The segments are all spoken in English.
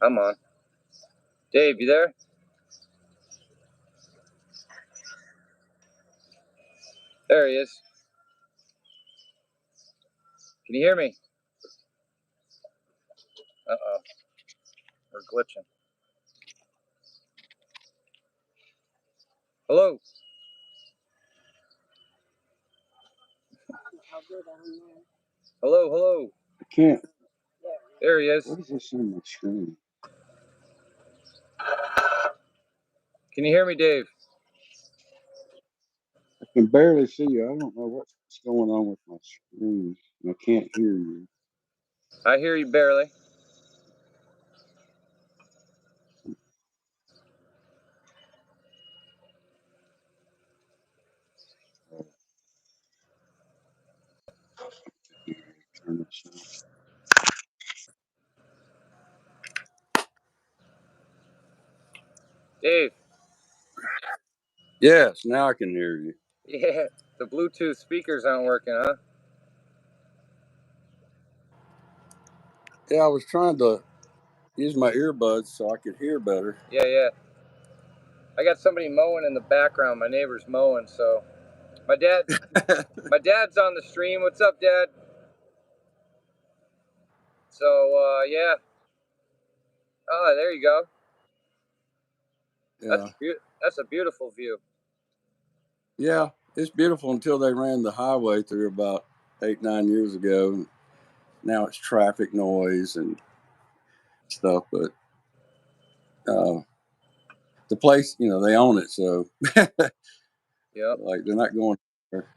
I'm on. Dave, you there? There he is. Can you hear me? Uh-oh. We're glitching. Hello? Hello, hello. I can't. There he is. What is this on my screen? Can you hear me, Dave? I can barely see you. I don't know what's going on with my screen. I can't hear you. I hear you barely. Turn this off. Dave. Yes, now I can hear you. Yeah, the Bluetooth speakers aren't working, huh? Yeah, I was trying to use my earbuds so I could hear better. Yeah. I got somebody mowing in the background. My neighbor's mowing, so my dad's on the stream. What's up, Dad? So yeah. Oh, there you go. Yeah. That's a beautiful view. Yeah, it's beautiful until they ran the highway through about 8-9 years ago. Now it's traffic noise and stuff, but the place, they own it, so Yep. like they're not going there.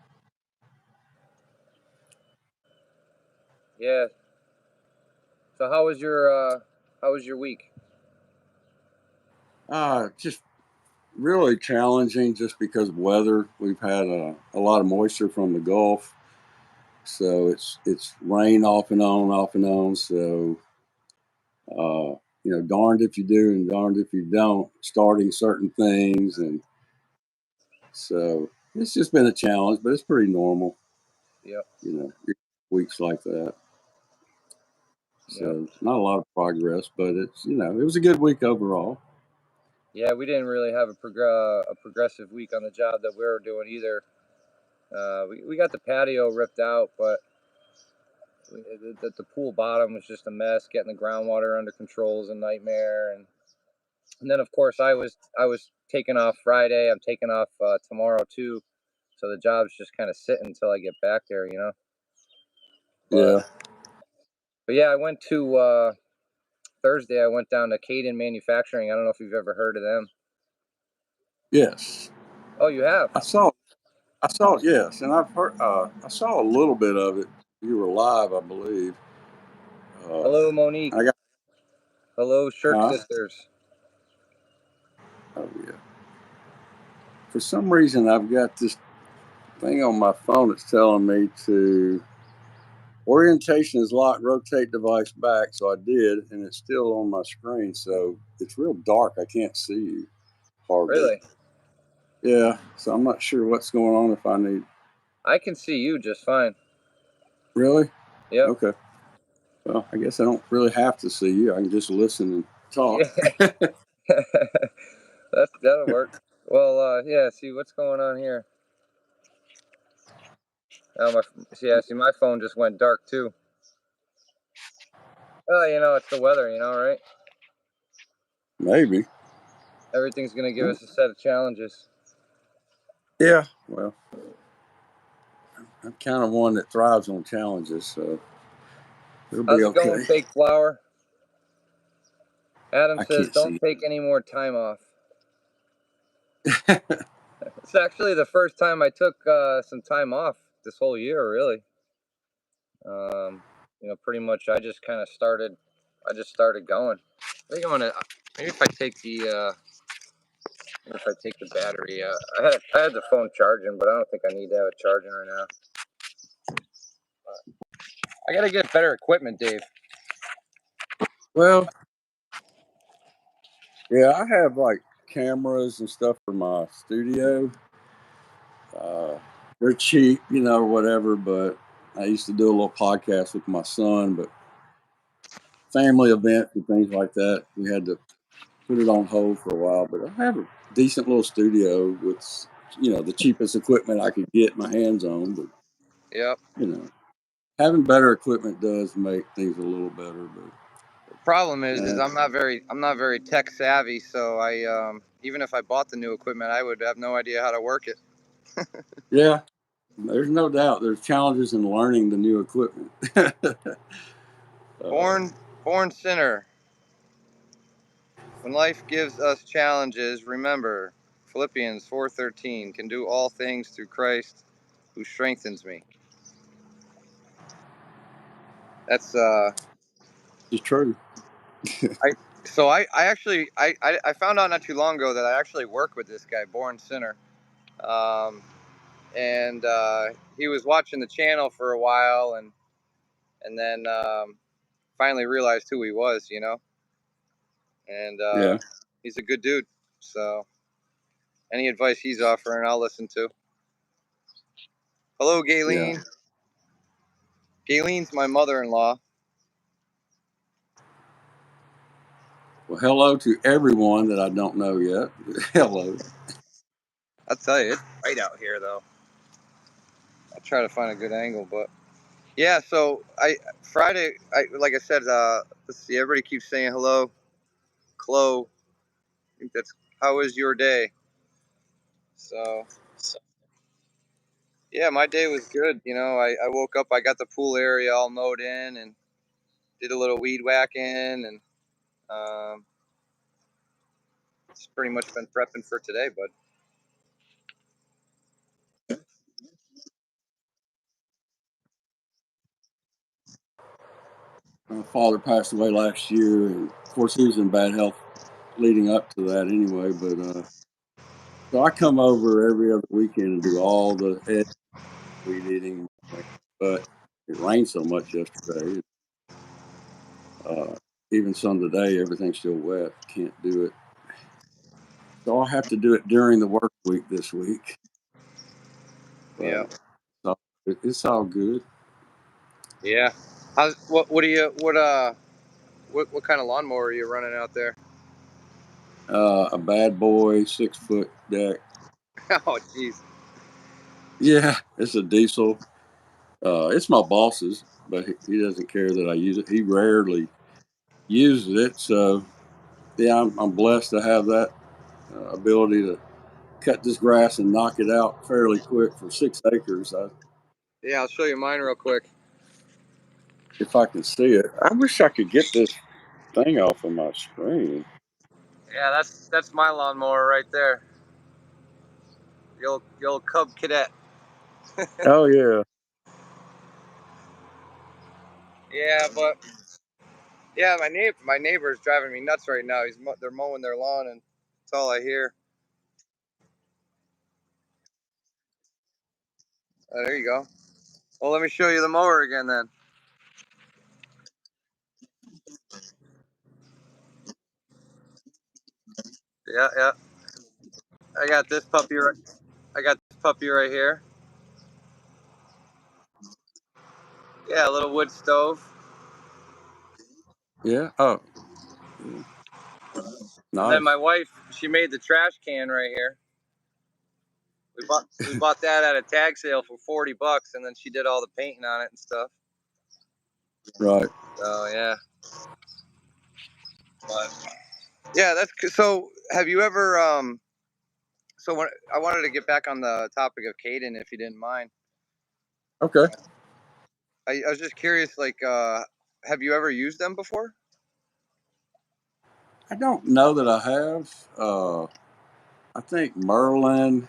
Yeah. So how was your week? Just really challenging just because of weather. We've had a lot of moisture from the Gulf, so it's rain off and on, off and on. So darned if you do and darned if you don't. Starting certain things, and so it's just been a challenge, but it's pretty normal. Yep. Weeks like that. So Yep. not a lot of progress, but it was a good week overall. Yeah, we didn't really have a progressive week on the job that we were doing either. We got the patio ripped out, but the pool bottom was just a mess. Getting the groundwater under control is a nightmare, and then of course I was taking off Friday. I'm taking off tomorrow too, so the job's just kind of sitting until I get back there, Yeah. But yeah, I went to Thursday. I went down to Caden Manufacturing. I don't know if you've ever heard of them. Yes. Oh, you have? I saw it, yes, and I've heard. I saw a little bit of it. You were live, I believe. Hello, Monique. I got. Hello, Shirk Huh? Sisters. Oh yeah. For some reason, I've got this thing on my phone that's telling me to orientation is locked. Rotate device back. So I did, and it's still on my screen. So it's real dark. I can't see you hardly. Really? Yeah. So I'm not sure what's going on. If I need. I can see you just fine. Really? Yep. Okay. Well, I guess I don't really have to see you. I can just listen and talk. Yeah. That'll work. Well, yeah. See what's going on here. See, my phone just went dark too. Oh, it's the weather, right? Maybe. Everything's gonna give us a set of challenges. Yeah. Well, I'm kind of one that thrives on challenges, so it'll How's be it going, okay. Fake Flower? Adam I says, can't don't see. take any more time off. It's actually the first time I took some time off this whole year, really. Pretty much I just kind of started. I just started going. I think I'm gonna. Maybe if I take the battery. I had the phone charging, but I don't think I need to have it charging right now. I gotta get better equipment, Dave. Well, yeah, I have like cameras and stuff for my studio. They're cheap, or whatever, but I used to do a little podcast with my son, but family events and things like that. We had to put it on hold for a while, but I have a decent little studio with, the cheapest equipment I could get my hands on. But, Yep. Having better equipment does make things a little better. But The problem is I'm not very tech savvy, so I even if I bought the new equipment, I would have no idea how to work it. yeah, there's no doubt there's challenges in learning the new equipment. Born sinner. When life gives us challenges, remember Philippians 4:13 can do all things through Christ who strengthens me. That's It's true. I actually I found out not too long ago that I actually work with this guy, Born Sinner. Um, and he was watching the channel for a while and then finally realized who he was, and Yeah. he's a good dude. So any advice he's offering, I'll listen to. Hello, Gayleen. Yeah. Gayleen's my mother-in-law. Well, hello to everyone that I don't know yet. Hello. I'll tell you, it's bright out here, though. I'll try to find a good angle, but yeah. So Friday, like I said, let's see. Everybody keeps saying hello, Chloe. I think that's how was your day? So yeah, my day was good. I woke up, I got the pool area all mowed in, and did a little weed whacking, and it's pretty much been prepping for today, bud. My father passed away last year, and of course he was in bad health leading up to that anyway. But so I come over every other weekend and do all the weed eating. But it rained so much yesterday. Uh, Even some today, everything's still wet. Can't do it. So I'll have to do it during the work week this week. Yeah. But it's all good. Yeah. What do you what kind of lawnmower are you running out there? A bad boy 6-foot deck. Oh, jeez. Yeah, it's a diesel. It's my boss's, but he doesn't care that I use it. He rarely uses it. So yeah, I'm blessed to have that ability to cut this grass and knock it out fairly quick for 6 acres. Yeah, I'll show you mine real quick. If I can see it, I wish I could get this thing off of my screen. Yeah, that's my lawnmower right there. The old Cub Cadet. Oh yeah, Yeah, but yeah, my neighbor's driving me nuts right now. They're mowing their lawn, and that's all I hear. There you go. Well, let me show you the mower again then. Yeah, yeah. I got this puppy right. I got this puppy right here. Yeah, a little wood stove. yeah. Oh, yeah. And then Nice. my wife, she made the trash can right here. We bought that at a tag sale for $40, and then she did all the painting on it and stuff. Right. So yeah, but yeah, that's so. Have you ever So when I wanted to get back on the topic of Caden, if you didn't mind, Okay. I was just curious, like, have you ever used them before? I don't know that I have. I think Merlin.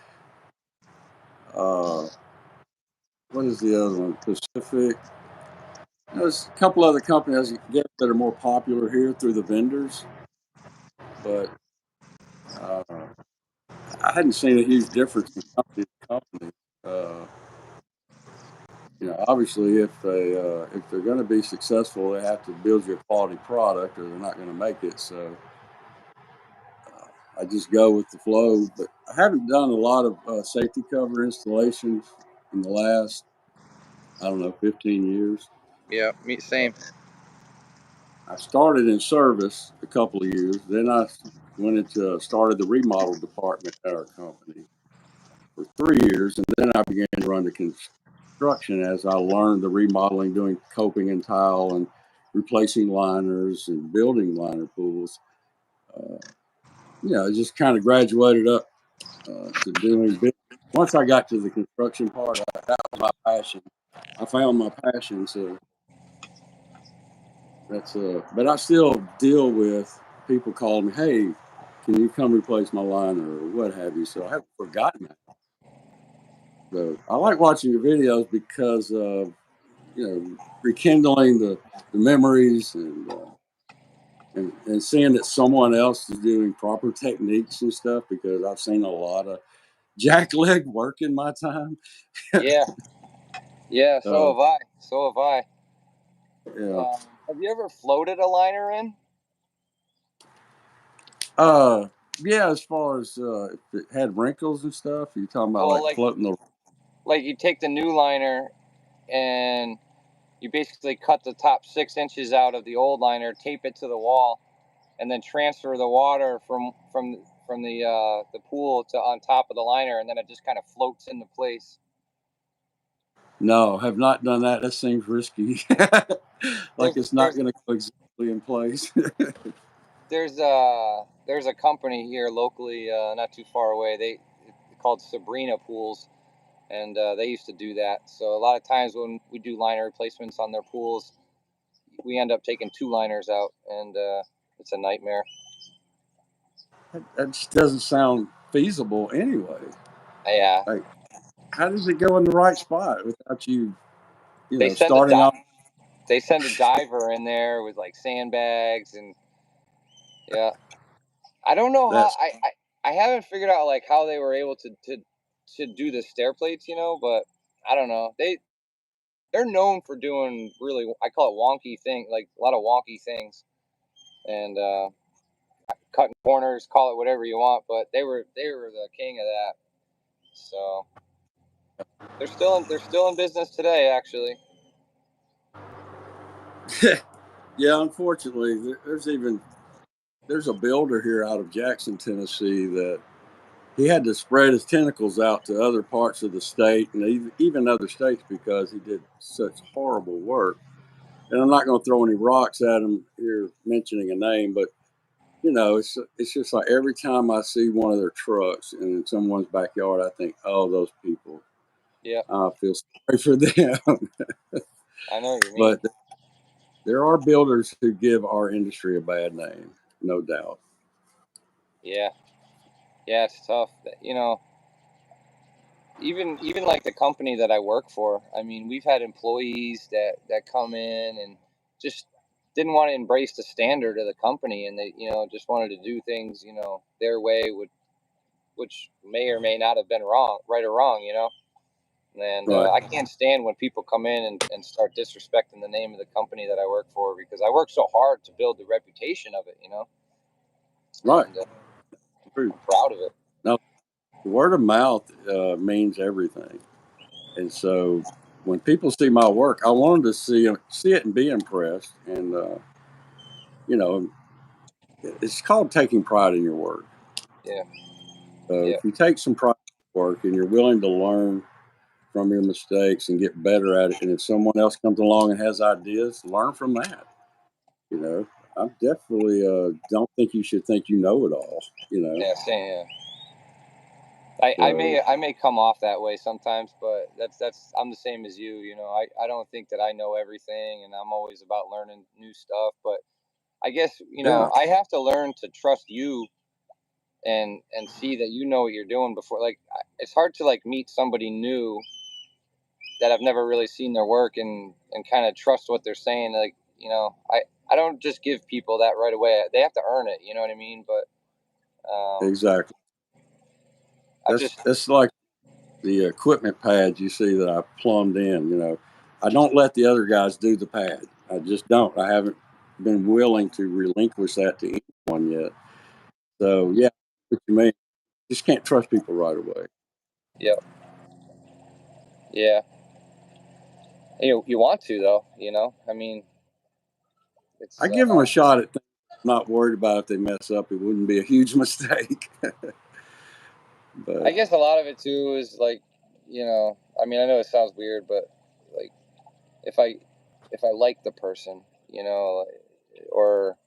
Uh, what is the other one? Pacific. There's a couple other companies, I guess, that are more popular here through the vendors, but uh, I hadn't seen a huge difference from company to company. Uh, Obviously, if they're going to be successful, they have to build you a quality product, or they're not going to make it. So I just go with the flow. But I haven't done a lot of safety cover installations in the last, I don't know, 15 years. Yeah, me same. I started in service a couple of years. Then I went into started the remodel department at our company for 3 years, and then I began to run the construction as I learned the remodeling, doing coping and tile, and replacing liners and building liner pools. I just kind of graduated up to doing business. Once I got to the construction part, that was my passion. I found my passion, so that's but I still deal with people calling me, hey, can you come replace my liner or what have you? So I haven't forgotten that. So I like watching your videos because rekindling the memories and seeing that someone else is doing proper techniques and stuff, because I've seen a lot of jackleg work in my time. Yeah. Yeah. So have I. So have I. Yeah. Have you ever floated a liner in? Yeah, as far as if it had wrinkles and stuff, you're talking about Well, like floating the. like you take the new liner and you basically cut the top 6 inches out of the old liner, tape it to the wall, and then transfer the water from the pool to on top of the liner, and then it just kind of floats into place. No, have not done that. That seems risky. Like it's not going to go exactly in place. There's a company here locally, not too far away. They called Sabrina Pools, and they used to do that. So a lot of times when we do liner replacements on their pools, we end up taking 2 liners out, and it's a nightmare. That just doesn't sound feasible anyway. Yeah. Like, how does it go in the right spot without you, They send starting off? they send a diver in there with like sandbags and yeah. I don't know how That's I haven't figured out like how they were able to do the stair plates, but I don't know. They're known for doing really, I call it wonky thing, like a lot of wonky things, and cutting corners, call it whatever you want, but they were the king of that. So they're still in business today, actually. yeah. Unfortunately, there's a builder here out of Jackson, Tennessee, that he had to spread his tentacles out to other parts of the state and even other states because he did such horrible work. And I'm not going to throw any rocks at him here mentioning a name, but it's just like every time I see one of their trucks in someone's backyard, I think, oh, those people. Yeah, I feel sorry for them. I know what you mean. But there are builders who give our industry a bad name, no doubt. Yeah, yeah, it's tough. Even like the company that I work for. I mean, we've had employees that come in and just didn't want to embrace the standard of the company, and they just wanted to do things their way, which may or may not have been wrong, right or wrong. And Right, I can't stand when people come in and start disrespecting the name of the company that I work for, because I work so hard to build the reputation of it. right. And True. I'm proud of it. Now, word of mouth means everything. And so when people see my work, I want them to see it and be impressed. And, you know, it's called taking pride in your work. Yeah, So yeah, if you take some pride in your work and you're willing to learn from your mistakes and get better at it, and if someone else comes along and has ideas, learn from that. You know, I definitely don't think you should think you know it all. yeah, same, yeah. I So may come off that way sometimes, but that's I'm the same as you. I don't think that I know everything, and I'm always about learning new stuff. But I guess yeah, I have to learn to trust you and see that you know what you're doing before. Like it's hard to like meet somebody new that I've never really seen their work and kind of trust what they're saying. Like I don't just give people that right away. They have to earn it. You know what I mean? But exactly. I've That's just that's like the equipment pads you see that I plumbed in. I don't let the other guys do the pad. I just don't. I haven't been willing to relinquish that to anyone yet. So yeah, what you mean? Just can't trust people right away. yeah, yeah. You want to though. I mean, it's I give them a shot at things. I'm not worried about if they mess up. It wouldn't be a huge mistake. But I guess a lot of it too is like, I mean, I know it sounds weird, but like if I like the person, or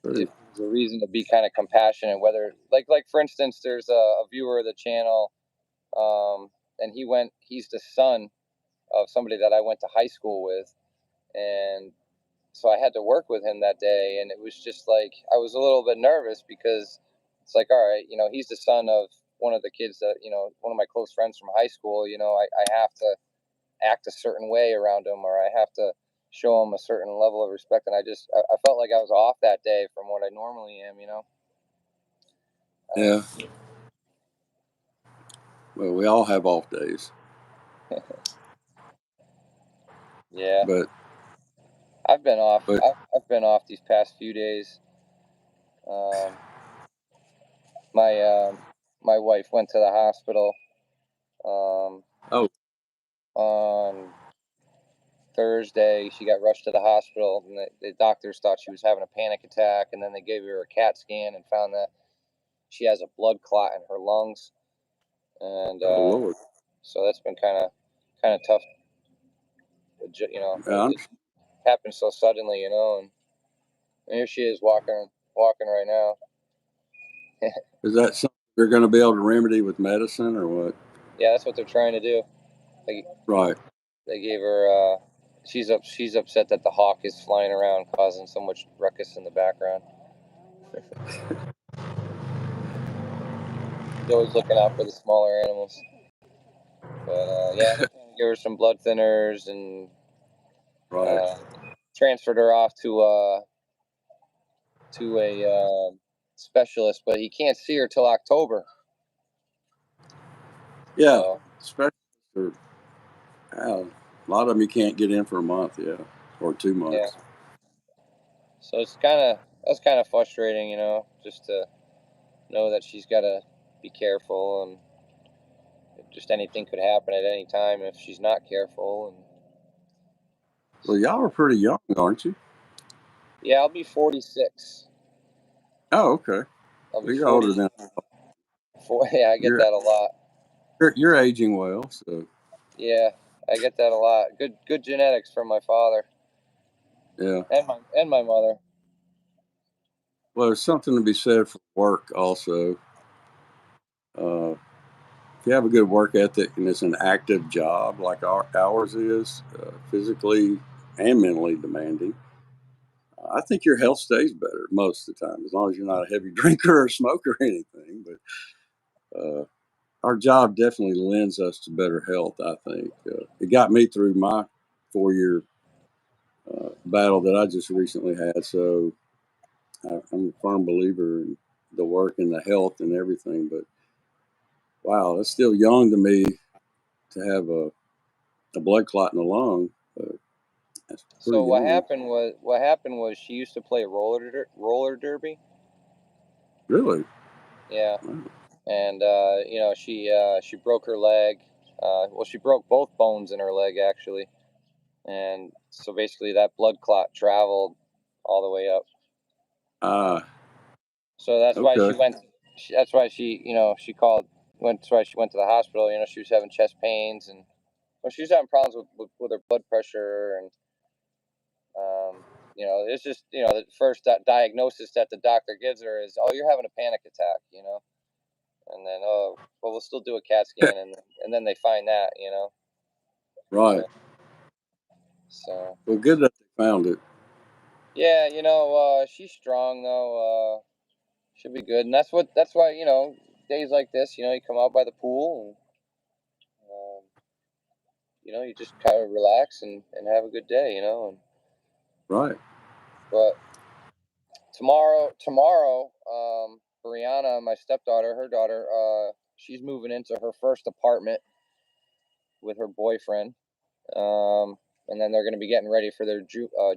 if there's a reason to be kind of compassionate, whether like for instance, there's a viewer of the channel, and he's the son of somebody that I went to high school with, and so I had to work with him that day, and it was just like I was a little bit nervous because it's like, all right, he's the son of one of the kids that one of my close friends from high school. I have to act a certain way around him, or I have to show him a certain level of respect, and I felt like I was off that day from what I normally am. yeah. Well, we all have off days. Yeah, but I've been off. I've been off these past few days. My wife went to the hospital oh, on Thursday. She got rushed to the hospital, and the doctors thought she was having a panic attack, and then they gave her a CAT scan and found that she has a blood clot in her lungs, and oh Lord. so that's been kind of tough. It happened so suddenly, and here she is walking right now. Is that something they're going to be able to remedy with medicine or what? Yeah, that's what they're trying to do. Right. They gave her. She's upset that the hawk is flying around, causing so much ruckus in the background. She's always looking out for the smaller animals. But yeah, they're trying to give her some blood thinners and Right. transferred her off to a specialist, but he can't see her till October. Yeah. So, Especially for, a lot of them you can't get in for a month, or 2 months. yeah. So that's kind of frustrating, just to know that she's got to be careful, and just anything could happen at any time if she's not careful. And Well, y'all are pretty young, aren't you? yeah, I'll be 46. Oh, okay. I'll be Well, you're 40. older than Yeah, I get that a lot. you're aging well, so Yeah, I get that a lot. Good genetics from my father. yeah. And my mother. Well, there's something to be said for work also. If you have a good work ethic and it's an active job like ours is, physically and mentally demanding, I think your health stays better most of the time, as long as you're not a heavy drinker or smoker or anything. But our job definitely lends us to better health, I think. It got me through my 4-year battle that I just recently had. So I'm a firm believer in the work and the health and everything. But wow, that's still young to me to have a blood clot in the lung. That's pretty So young. what happened was she used to play roller derby. Really? Yeah, Wow. and she broke her leg. Well, she broke both bones in her leg actually, and so basically that blood clot traveled all the way up. Ah, So that's why okay. she went. That's why she called. That's why she went to the hospital. She was having chest pains, and well, she was having problems with her blood pressure, and it's just the first diagnosis that the doctor gives her is, oh, you're having a panic attack, and then, oh, well, we'll still do a CAT scan, and then they find that. Right. So Well, good that they found it. yeah, she's strong though. She'll be good, and that's why days like this, you come out by the pool, and you just kind of relax and have a good day, and Right. but tomorrow, Brianna, my stepdaughter, her daughter, she's moving into her first apartment with her boyfriend, and then they're going to be getting ready for their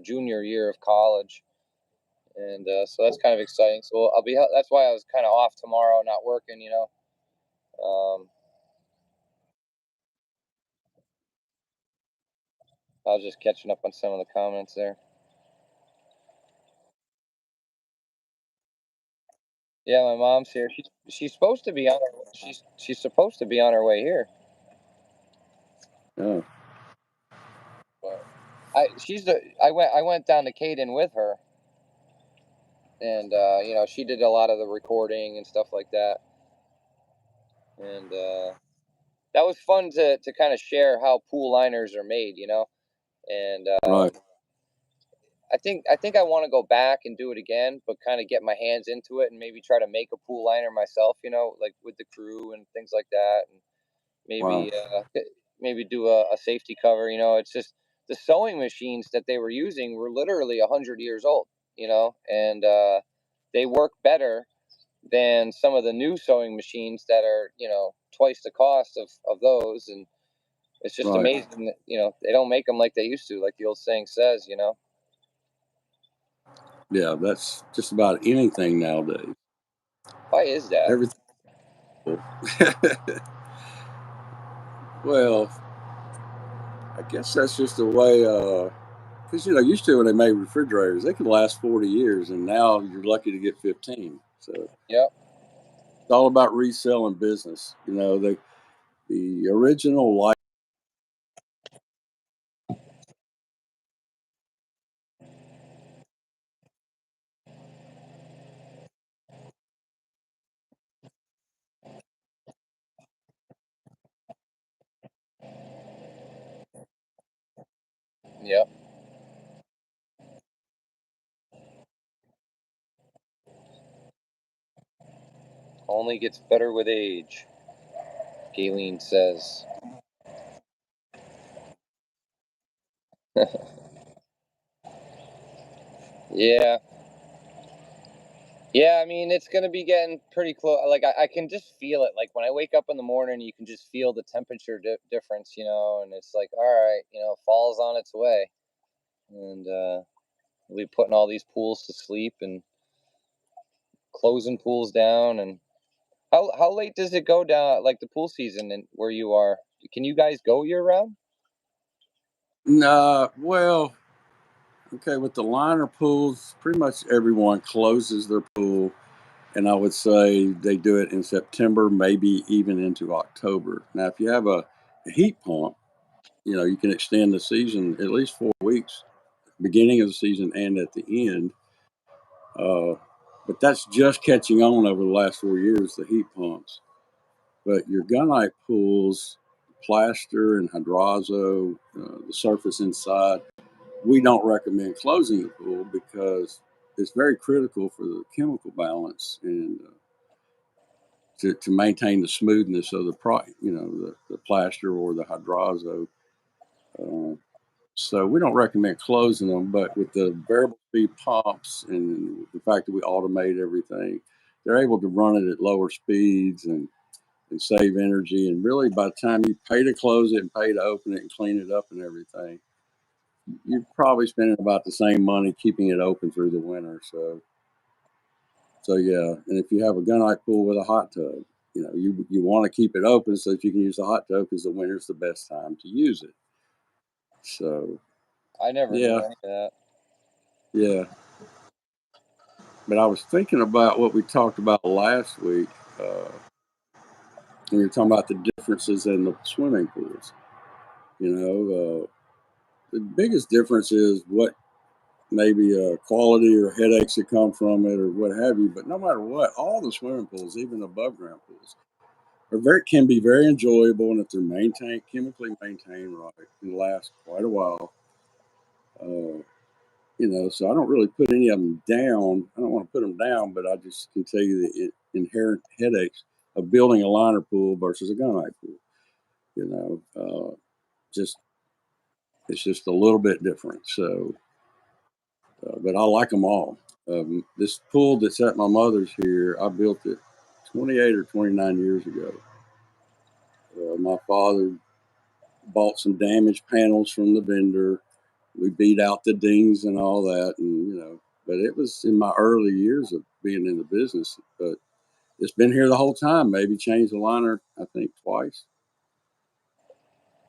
junior year of college, and so that's kind of exciting. So that's why I was kind of off tomorrow, not working, I was just catching up on some of the comments there. Yeah, my mom's here. She's supposed to be on her. She's supposed to be on her way here. Oh, But I went down to Caden with her, and she did a lot of the recording and stuff like that, and that was fun to kind of share how pool liners are made. And right, I think I want to go back and do it again, but kind of get my hands into it and maybe try to make a pool liner myself, like with the crew and things like that, and wow, maybe do a safety cover. It's just the sewing machines that they were using were literally 100 years old, and they work better than some of the new sewing machines that are twice the cost of those. And it's just right. amazing that they don't make them like they used to, like the old saying says. Yeah, that's just about anything nowadays. Why is that? Everything. Well, I guess that's just the way. Because used to when they made refrigerators, they could last 40 years, and now you're lucky to get 15. So it's Yep. all about reselling business. The original light. Yep. Only gets better with age, Galen says. Yeah. Yeah, I mean, it's going to be getting pretty close. Like, I can just feel it. Like, when I wake up in the morning, you can just feel the temperature difference, and it's like, all right, fall's on its way. And we'll be putting all these pools to sleep and closing pools down. And how late does it go down, like the pool season and where you are? Can you guys go year round? Nah, well, okay, with the liner pools, pretty much everyone closes their pool, and I would say they do it in September, maybe even into October. Now, if you have a heat pump, you can extend the season at least 4 weeks, beginning of the season and at the end. Uh, but that's just catching on over the last 4 years, the heat pumps. But your gunite pools, plaster and hydraulic, the surface inside, we don't recommend closing the pool because it's very critical for the chemical balance and to maintain the smoothness of the plaster or the hydraulic. Uh, so we don't recommend closing them, but with the variable speed pumps and the fact that we automate everything, they're able to run it at lower speeds and save energy. And really, by the time you pay to close it and pay to open it and clean it up and everything, you're probably spending about the same money keeping it open through the winter. So yeah. And if you have a gunite pool with a hot tub, you want to keep it open so that you can use the hot tub because the winter's the best time to use it. So I never knew yeah, any of that. yeah. But I was thinking about what we talked about last week when we were talking about the differences in the swimming pools. The biggest difference is what maybe quality or headaches that come from it or what have you. But no matter what, all the swimming pools, even above ground pools, can be very enjoyable, and if they're chemically maintained right, can last quite a while. Uh, so I don't really put any of them down. I don't want to put them down, but I just can tell you the inherent headaches of building a liner pool versus a gunite pool. Just it's just a little bit different. So, but I like them all. This pool that's at my mother's here, I built it 28 or 29 years ago. My father bought some damaged panels from the vendor. We beat out the dings and all that, and but it was in my early years of being in the business. But it's been here the whole time. Maybe changed the liner, I think, twice.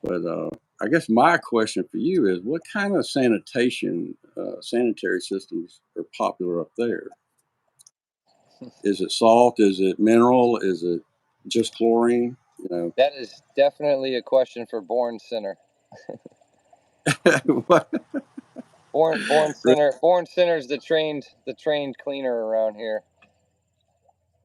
But I guess my question for you is, what kind of sanitary systems are popular up there? Is it salt? Is it mineral? Is it just chlorine? That is definitely a question for Born Sinner. What? Born Sinner is the trained cleaner around here.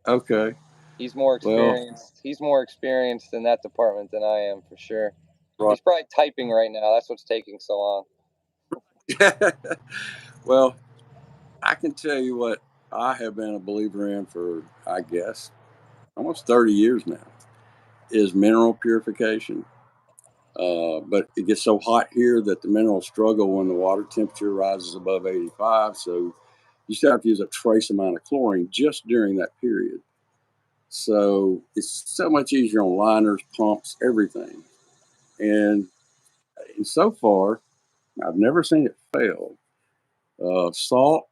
Okay. He's more Well, experienced. He's more experienced in that department than I am, for sure. right. He's probably typing right now. That's what's taking so long. Well, I can tell you what I have been a believer in for, I guess, almost 30 years now is mineral purification. But it gets so hot here that the minerals struggle when the water temperature rises above 85. So you still have to use a trace amount of chlorine just during that period. So it's so much easier on liners, pumps, everything. And, and so far, I've never seen it fail. Salt,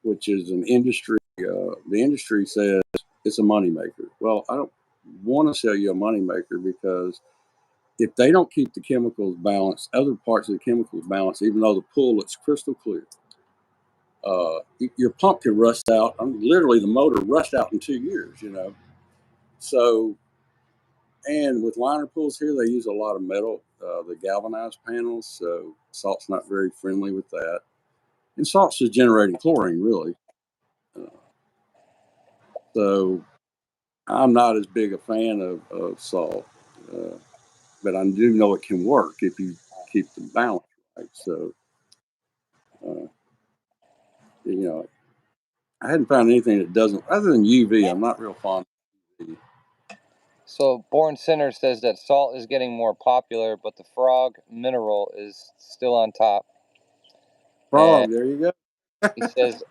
which is an industry, the industry says it's a moneymaker. Well, I don't want to sell you a moneymaker because if they don't keep the chemicals balanced, other parts of the chemicals balanced, even though the pool looks crystal clear, your pump can rust out. Literally, the motor rust out in 2 years. So, and with liner pools here, they use a lot of metal, the galvanized panels. So, salt's not very friendly with that. And salt's just generating chlorine, really. Uh, so, I'm not as big a fan of salt, uh, but I do know it can work if you keep the balance right. So, uh, you know, I hadn't found anything that doesn't, other than UV. I'm not real fond of UV. So Born Sinner says that salt is getting more popular, but the frog mineral is still on top. And Frog, there you go.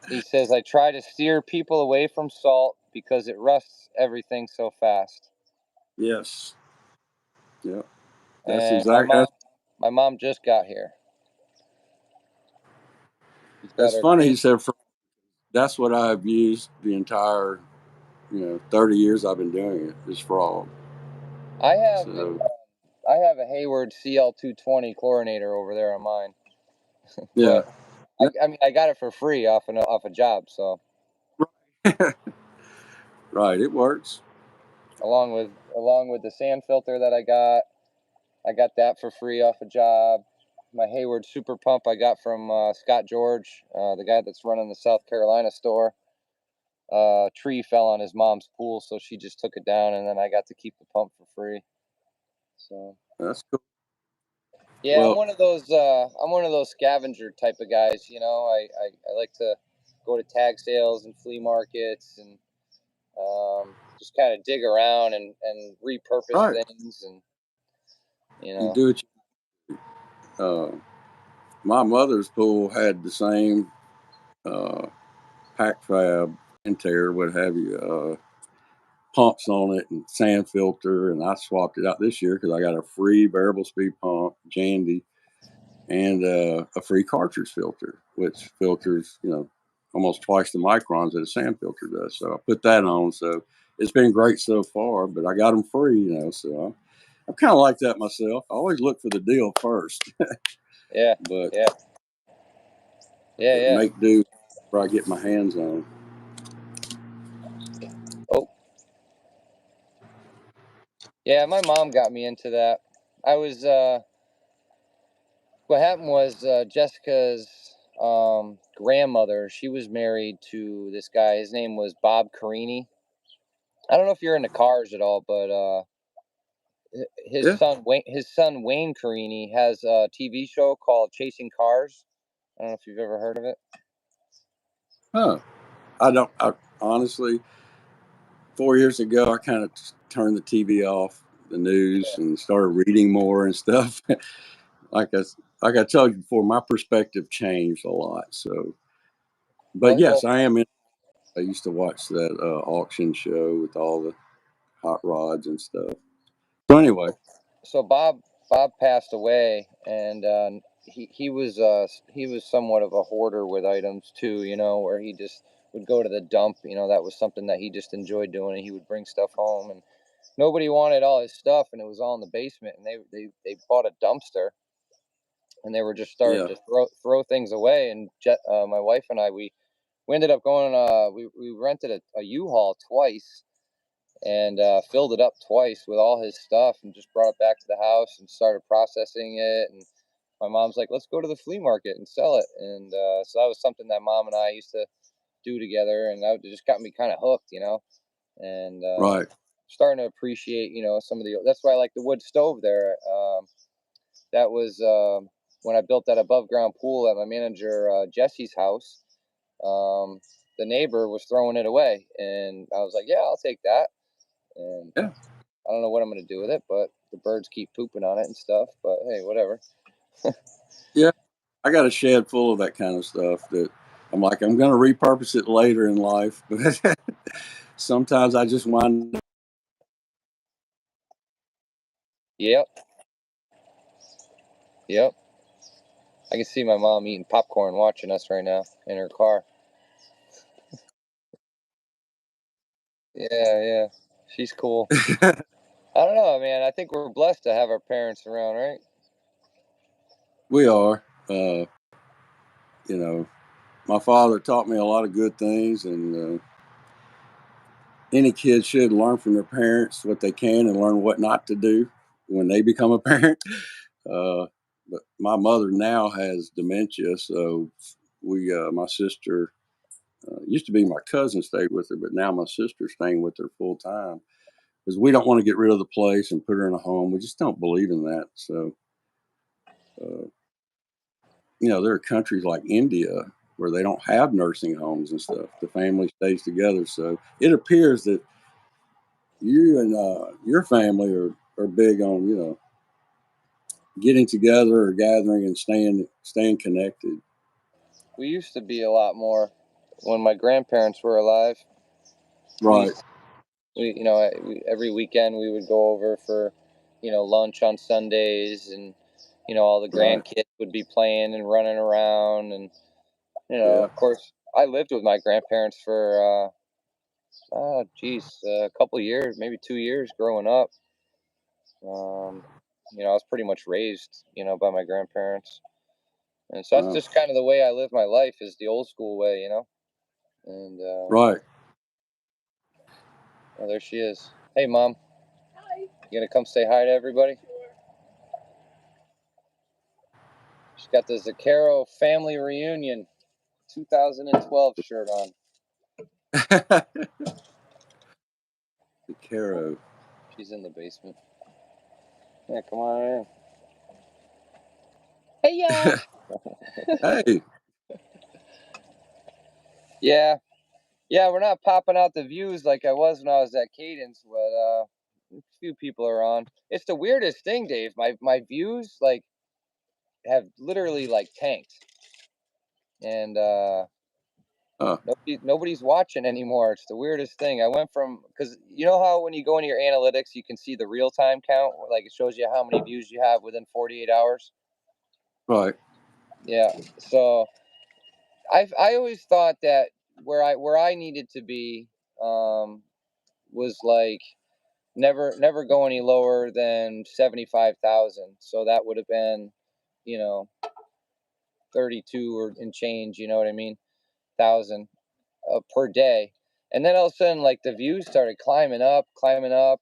he says I try to steer people away from salt because it rusts everything so fast. Yes. Yeah. That's And my exact. mom my mom just got here. She's got That's her funny. He green. said that's what I've used the entire 30 years I've been doing it is frog. I have So I have a Hayward CL220 chlorinator over there on mine, yeah. but I mean I got it for free off a job. So Right. It works. along with the sand filter that I got that for free off a job. My Hayward super pump I got from Scott George, the guy that's running the South Carolina store. Tree fell on his mom's pool, so she just took it down, and then I got to keep the pump for free. So That's cool. yeah, Well, I'm one of those scavenger type of guys. I like to go to tag sales and flea markets and just kind of dig around and repurpose right. things and you You know. do it. Uh, my mother's pool had the same uh, pack fab and tear, what have you, pumps on it and sand filter. And I swapped it out this year because I got a free variable speed pump, Jandy, and a free cartridge filter, which filters, almost twice the microns that a sand filter does. So I put that on. So it's been great so far, but I got them free, so I'm kind of like that myself. I always look for the deal first, Yeah, but, yeah, yeah, but yeah. make do where I get my hands on. Oh, yeah. My mom got me into that. I was. What happened was Jessica's grandmother. She was married to this guy. His name was Bob Carini. I don't know if you're into cars at all, but Yeah. his son Wayne Carini has a TV show called Chasing Cars. I don't know if you've ever heard of it. Huh. I honestly, 4 years ago, I kind of turned the TV off, the news, and started reading more and stuff. like I like I told you before, my perspective changed a lot. So, but Well, yes, I am. I used to watch that auction show with all the hot rods and stuff. So anyway, so Bob passed away, and he was somewhat of a hoarder with items too. Where he just would go to the dump. That was something that he just enjoyed doing, and he would bring stuff home, and nobody wanted all his stuff, and it was all in the basement, and they bought a dumpster, and they were just starting yeah, to throw things away, and my wife and I we we ended up going. We rented a U-Haul twice and filled it up twice with all his stuff and just brought it back to the house and started processing it. And my mom's like, let's go to the flea market and sell it. And so that was something that Mom and I used to do together, and that just got me kind of hooked, and Right. starting to appreciate, some of the. That's why I like the wood stove there. That was when I built that above ground pool at my manager Jesse's house. The neighbor was throwing it away, and I was like, yeah, I'll take that. And Yeah. I don't know what I'm going to do with it, but the birds keep pooping on it and stuff. But hey, whatever. Yeah. I got a shed full of that kind of stuff that I'm like, I'm going to repurpose it later in life. But sometimes I just wind up. Yep. Yep. I can see my mom eating popcorn watching us right now in her car. Yeah, yeah. She's cool. I don't know, man. I think we're blessed to have our parents around, right? We are. My father taught me a lot of good things, and any kid should learn from their parents what they can and learn what not to do when they become a parent. But my mother now has dementia, so my sister, used to be my cousin stayed with her, but now my sister's staying with her full time because we don't want to get rid of the place and put her in a home. We just don't believe in that. So, uh, there are countries like India where they don't have nursing homes and stuff. The family stays together. So it appears that you and your family are big on, getting together or gathering and staying connected. We used to be a lot more when my grandparents were alive. We, Right. every weekend we would go over for, lunch on Sundays, and all the Right. grandkids would be playing and running around, and Yeah. of course, I lived with my grandparents for a couple years, maybe 2 years growing up. I was pretty much raised, by my grandparents. And so that's Wow. just kind of the way I live my life, is the old school way. And Right. oh, there she is. Hey, Mom. Hi. You gonna come say hi to everybody? She's got the Zaccaro Family Reunion 2012 shirt on. The Caro. She's in the basement. Yeah, come on in. Hey, y'all. Hey. Yeah. Yeah, we're not popping out the views like I was when I was at Cadence, but a few people are on. It's the weirdest thing, Dave. My views have literally tanked, and Uh, nobody's watching anymore. It's the weirdest thing. I went from, because you know how when you go into your analytics, you can see the real time count, like it shows you how many views you have within 48 hours. right. Yeah. So I always thought that where I needed to be was never go any lower than 75,000. So that would have been, you know, 32 or in change. You know what I mean? Thousand per day. And then all of a sudden, the views started climbing up,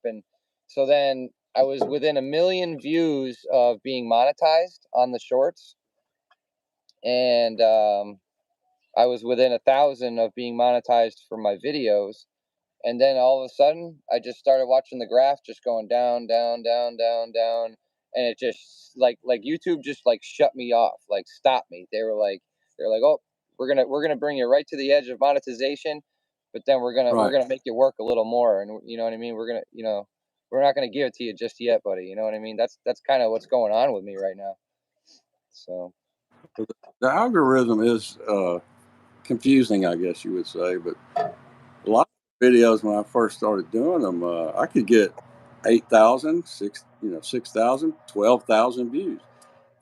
and so then I was within 1 million views of being monetized on the shorts, and I was within 1,000 of being monetized for my videos. And then all of a sudden, I just started watching the graph just going down, down, down, down, down, and it just like YouTube just shut me off, stopped me. They're like, oh, we're gonna bring you right to the edge of monetization, but then we're Right. gonna make you work a little more, and you know what I mean. We're not gonna give it to you just yet, buddy. You know what I mean. That's kind of what's going on with me right now. So The algorithm is confusing, I guess you would say, but a lot of videos when I first started doing them, I could get 8,000, 6,000, 12,000 views.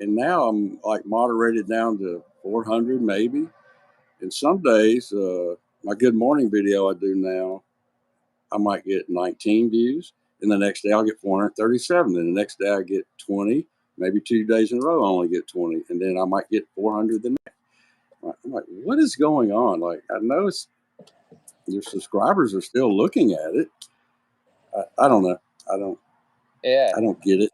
And now I'm moderated down to 400 maybe. And some days, my good morning video I do now, I might get 19 views. And the next day I'll get 437. Then the next day I get 20. Maybe 2 days in a row I only get 20. And then I might get 400 the next. I'm like, what is going on? Like, I know your subscribers are still looking at it. I don't know. I don't. Yeah. I don't get it.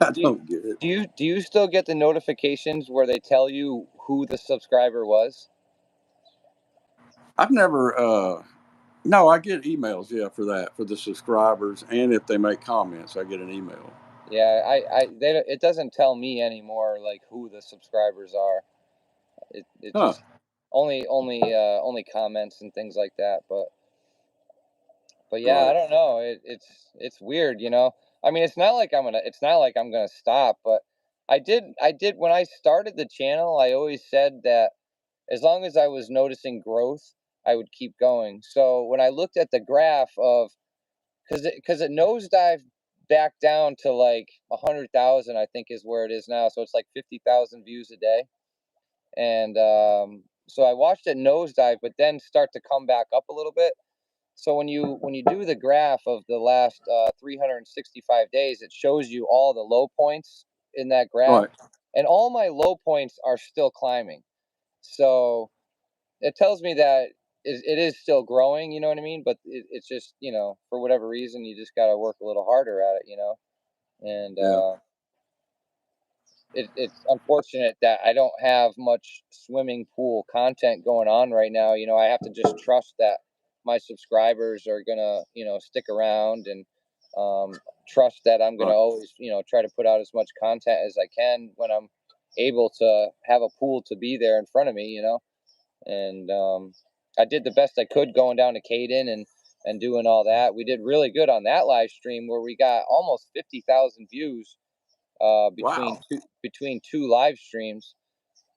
I don't get it. Do you still get the notifications where they tell you who the subscriber was? I've never. No, I get emails. Yeah, for that, for the subscribers, and if they make comments, I get an email. Yeah, it doesn't tell me anymore like who the subscribers are. It Huh? just only comments and things like that. But yeah, I Right. don't know. It's weird, you know. I mean, it's not like I'm gonna stop, but I did when I started the channel. I always said that as long as I was noticing growth, I would keep going. So when I looked at the graph of because it nosedived back down to like 100,000, I think is where it is now. So it's like 50,000 views a day, and so I watched it nosedive, but then start to come back up a little bit. So when you do the graph of the last 365 days, it shows you all the low points in that graph, Right. and all my low points are still climbing. So it tells me that it is still growing. You know what I mean? But it's just, you know, for whatever reason, you just got to work a little harder at it. You know, and Yeah. it's unfortunate that I don't have much swimming pool content going on right now. You know, I have to just trust that my subscribers are gonna, you know, stick around and trust that I'm gonna Right. always, you know, try to put out as much content as I can when I'm able to have a pool to be there in front of me. You know, and I did the best I could going down to Caden and doing all that. We did really good on that live stream where we got almost 50,000 views Wow. between two live streams,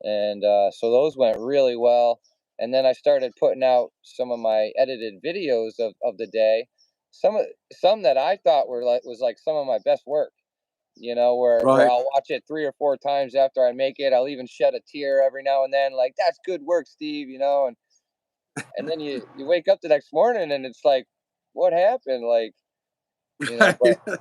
and so those went really well. And then I started putting out some of my edited videos of the day, some some that I thought were like was like some of my best work. You know, where Right. I'll watch it 3 or 4 times after I make it. I'll even shed a tear every now and then, like that's good work, Steve. You know, and then you wake up the next morning and it's like, what happened? Like, you know, but Right.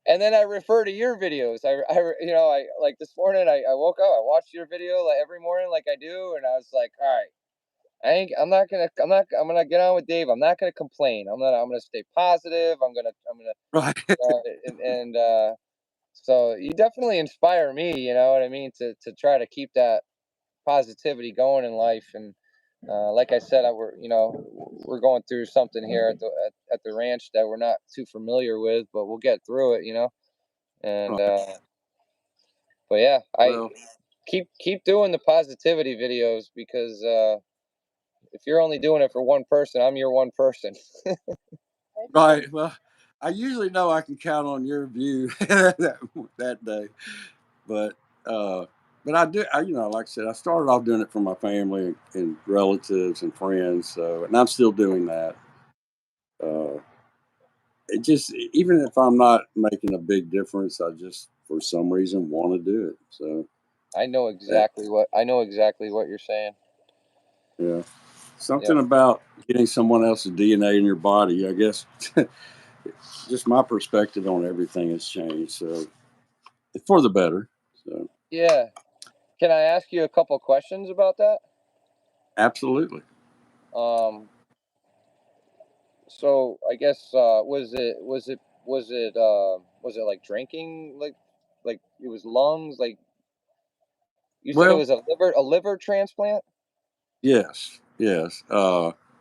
and then I refer to your videos. You know, I like this morning. I woke up. I watched your video like every morning, like I do, and I was like, all right, I'm gonna get on with Dave. I'm not gonna complain. I'm gonna stay positive. Right. And so you definitely inspire me. You know what I mean? To try to keep that positivity going in life. And like I said, we're going through something here at the ranch that we're not too familiar with, but we'll get through it. You know, and Right. but yeah, I Well. keep doing the positivity videos because if you're only doing it for one person, I'm your one person. Right. Well, I usually know I can count on your view that day, but uh, but I do. You know, like I said, I started off doing it for my family and relatives and friends. So, and I'm still doing that. Uh, it just, even if I'm not making a big difference, I just for some reason want to do it. So that, I know exactly what you're saying. yeah, Yep. something about getting someone else's DNA in your body. I guess just my perspective on everything has changed. So for the better. So Yeah. Can I ask you a couple questions about that? absolutely. Um, so I guess was it like drinking like it was lungs like you said it Well, was a liver transplant? yes, yes.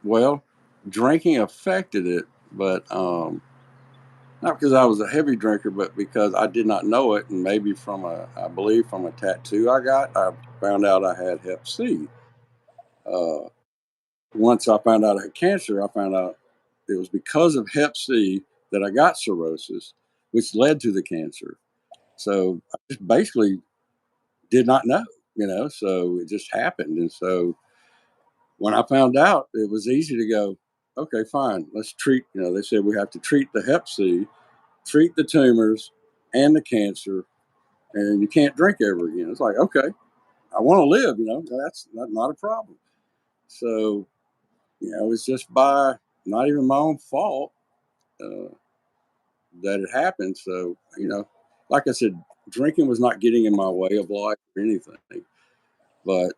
Well, drinking affected it, but not because I was a heavy drinker, but because I did not know it, and maybe I believe from a tattoo I got, I found out I had Hep C. Uh, Once I found out I had cancer, I found out it was because of Hep C that I got cirrhosis, which led to the cancer. So I just basically did not know, so it just happened. And so when I found out, it was easy to go, okay, fine, let's treat, they said we have to treat the Hep C, treat the tumors and the cancer, and you can't drink ever again. It's like, okay, I want to live, that's not a problem. So, it's just by not even my own fault uh, that it happened. So, like I said, drinking was not getting in my way of life or anything. But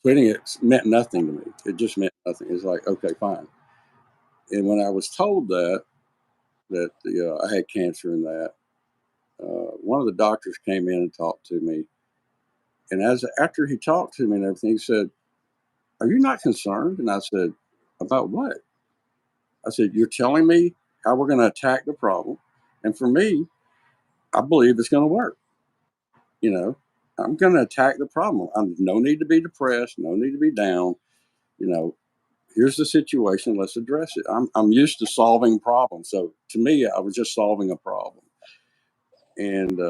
quitting it meant nothing to me. It just meant nothing. It's like, okay, fine. And when I was told that I had cancer and that, one of the doctors came in and talked to me. And after he talked to me and everything, he said, "Are you not concerned?" And I said, "About what?" I said, "You're telling me how we're going to attack the problem. And for me, I believe it's going to work. You know, I'm going to attack the problem. No need to be depressed, no need to be down. You know, here's the situation. Let's address it. I'm used to solving problems. So to me, I was just solving a problem. And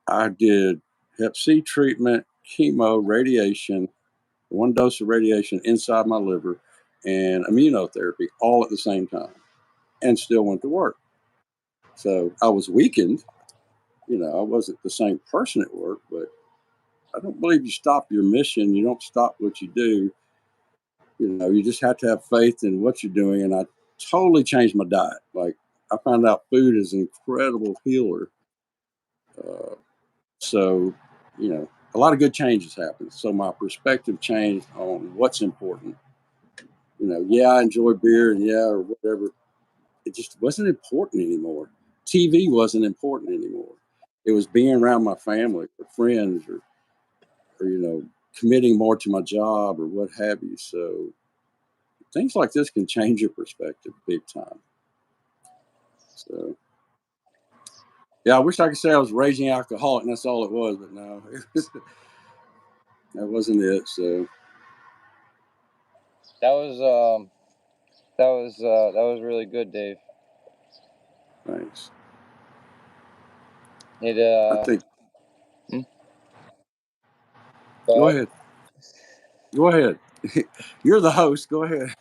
I did Hep C treatment, chemo, radiation, one dose of radiation inside my liver, and immunotherapy all at the same time, and still went to work. So I was weakened. I wasn't the same person at work, but I don't believe you stop your mission. You don't stop what you do. You just have to have faith in what you're doing. And I totally changed my diet. Like, I found out food is an incredible healer. Uh, so, a lot of good changes happened. So my perspective changed on what's important. Yeah, I enjoy beer and or whatever. It just wasn't important anymore. TV wasn't important anymore. It was being around my family or friends or committing more to my job or what have you. So things like this can change your perspective big time. So yeah, I wish I could say I was a raging alcoholic and that's all it was, but no, that wasn't it. So that was really good, Dave. thanks. It I think. hmm? Go Go ahead. ahead. Go ahead. You're the host. Go ahead.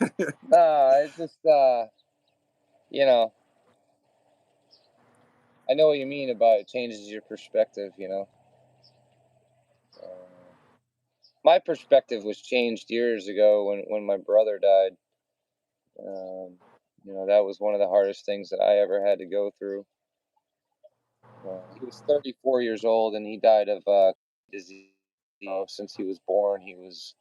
It's just you know, I know what you mean about it changes your perspective. My perspective was changed years ago when my brother died. Um, that was one of the hardest things that I ever had to go through. He was 34 years old and he died of disease. Since he was born, he was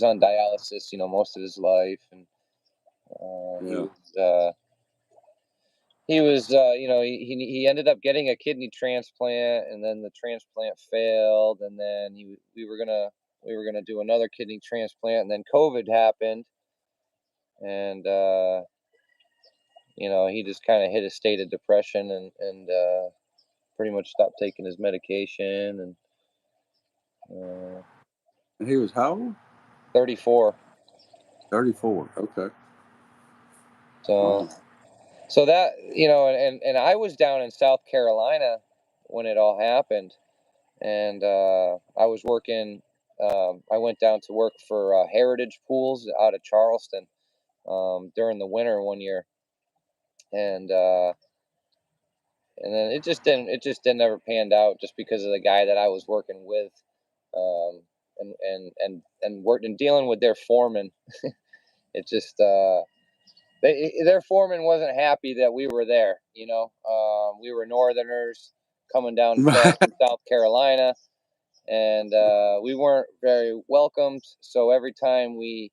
on dialysis. Most of his life, and he Yeah. he ended up getting a kidney transplant, and then the transplant failed, and then we were gonna do another kidney transplant, and then COVID happened, and he just kind of hit a state of depression and pretty much stopped taking his medication, and And he was how old? 34. 34. Okay. So Wow. so that and I was down in South Carolina when it all happened, and I was working. I went down to work for Heritage Pools out of Charleston during the winter one year, and and then it just didn't ever panned out just because of the guy that I was working with, um, and worked and dealing with their foreman. It just their foreman wasn't happy that we were there. We were Northerners coming down from South Carolina, and we weren't very welcomed. So every time we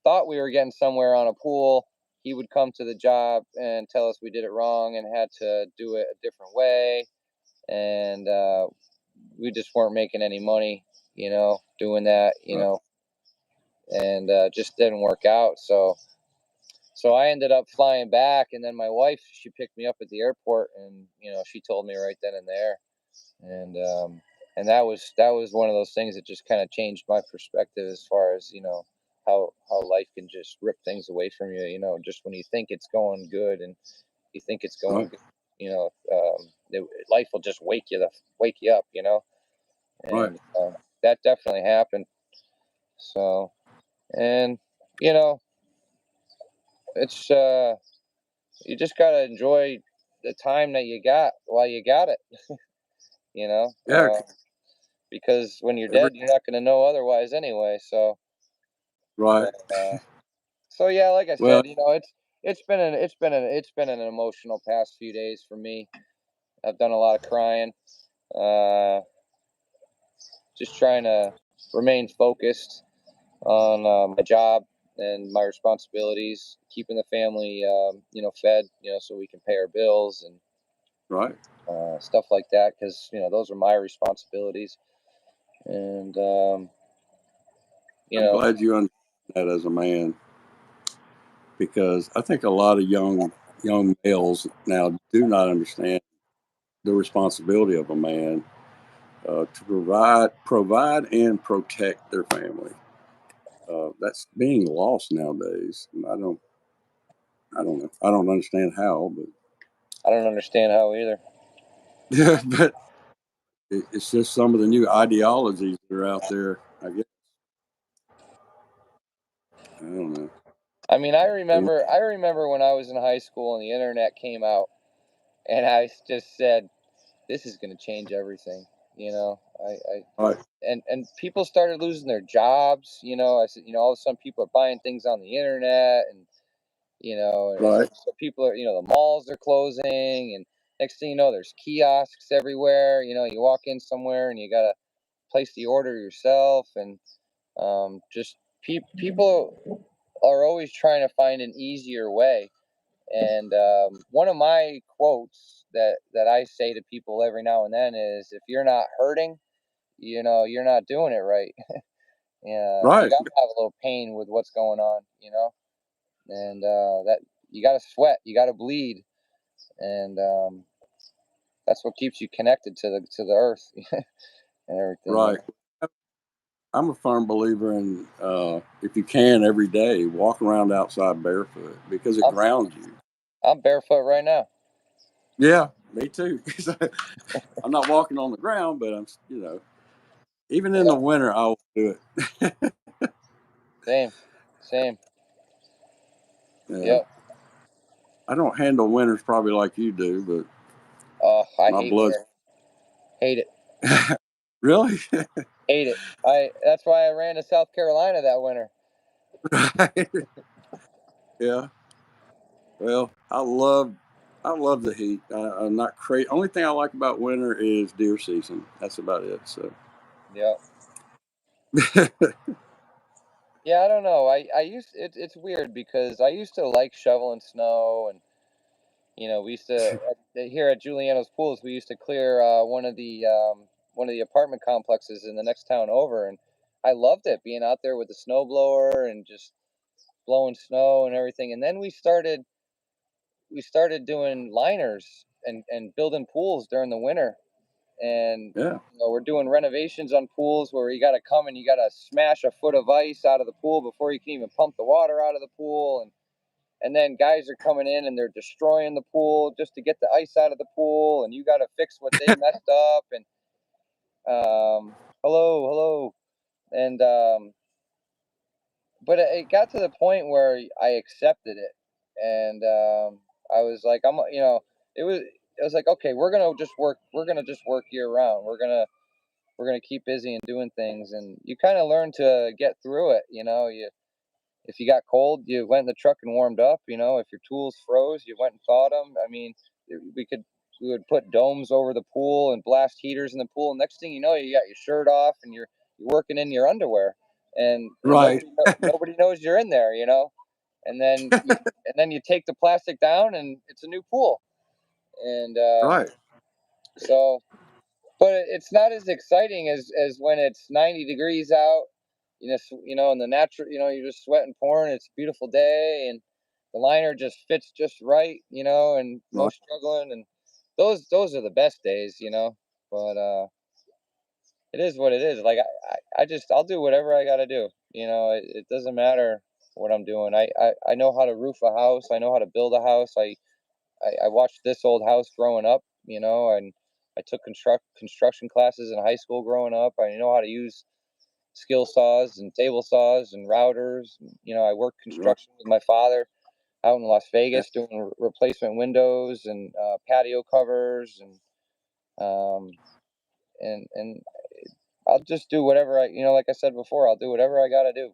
thought we were getting somewhere on a pool, he would come to the job and tell us we did it wrong and had to do it a different way, and we just weren't making any money, doing that, Right. and just didn't work out. So I ended up flying back, and then my wife, she picked me up at the airport, and she told me right then and there, and that was one of those things that just kind of changed my perspective as far as how life can just rip things away from you. Just when you think it's going good and you think it's going Right. good, life will just wake you up. Right. And that definitely happened. So, and you know, it's you just gotta enjoy the time that you got while you got it. You know, Yeah. because when you're Every. dead, you're not gonna know otherwise anyway. So, Right. uh, so yeah, like I Well. said, it's been an emotional past few days for me. I've done a lot of crying, uh, just trying to remain focused on my job and my responsibilities, keeping the family, fed, so we can pay our bills and Right. stuff like that, because those are my responsibilities. And I'm glad you understand that as a man, because I think a lot of young males now do not understand the responsibility of a man to provide and protect their family. That's being lost nowadays. I don't know. I don't understand how, but I don't understand how either. yeah, but it's just some of the new ideologies that are out there. I guess I don't know. I mean, I remember when I was in high school and the internet came out, and I just said, "This is going to change everything." You know, Right, and people started losing their jobs. I said, all of a sudden people are buying things on the internet, and right, so people are, the malls are closing, and next thing you know, there's kiosks everywhere. You walk in somewhere and you gotta place the order yourself, and just people are always trying to find an easier way. And one of my quotes that I say to people every now and then is, "If you're not hurting, you're not doing it right." Yeah, you right, gotta have a little pain with what's going on, and that you gotta sweat, you gotta bleed, and that's what keeps you connected to the earth and everything. right. I'm a firm believer in if you can every day, walk around outside barefoot because it I'm grounds you. I'm barefoot right now. Yeah, me too. I'm not walking on the ground, but even in the Yeah, winter, I'll do it. same, same. Yeah, Yep. I don't handle winters probably like you do, but Oh, I my hate blood. winter. Hate it. Really? Hate it. That's why I ran to South Carolina that winter. Right. Yeah. Well, I love the heat. I'm not crazy. Only thing I like about winter is deer season. That's about it. So. Yep. Yeah, I don't know. It's weird because I used to like shoveling snow, and we used to here at Giuliano's Pools. We used to clear one of the apartment complexes in the next town over, and I loved it, being out there with the snow blower and just blowing snow and everything. And then we started doing liners and building pools during the winter, and Yeah. we're doing renovations on pools where you got to come and you got to smash a foot of ice out of the pool before you can even pump the water out of the pool, and then guys are coming in and they're destroying the pool just to get the ice out of the pool, and you got to fix what they messed up. And hello, hello. And but it got to the point where I accepted it, and I was like, it was like, okay, we're gonna just work year round. We're gonna keep busy and doing things, and you kind of learn to get through it. If you got cold, you went in the truck and warmed up. If your tools froze, you went and thawed them. I mean, we could we would put domes over the pool and blast heaters in the pool. And next thing you know, you got your shirt off and you're working in your underwear, and Right. nobody knows you're in there. And then you take the plastic down and it's a new pool. And Right. so but it's not as exciting as when it's 90 degrees out. In the natural, you're just sweating, pouring. It's a beautiful day, and the liner just fits just right, and no Right. struggling. And those are the best days. But it is what it is. Like I'll do whatever I got to do. It doesn't matter what I'm doing. I know how to roof a house. I know how to build a house. I watched this old house growing up, and I took construction classes in high school growing up. I know how to use skill saws and table saws and routers. I worked Right. construction with my father out in Las Yeah. Vegas doing replacement windows and patio covers, and I'll just do whatever like I said before, I'll do whatever I got to do,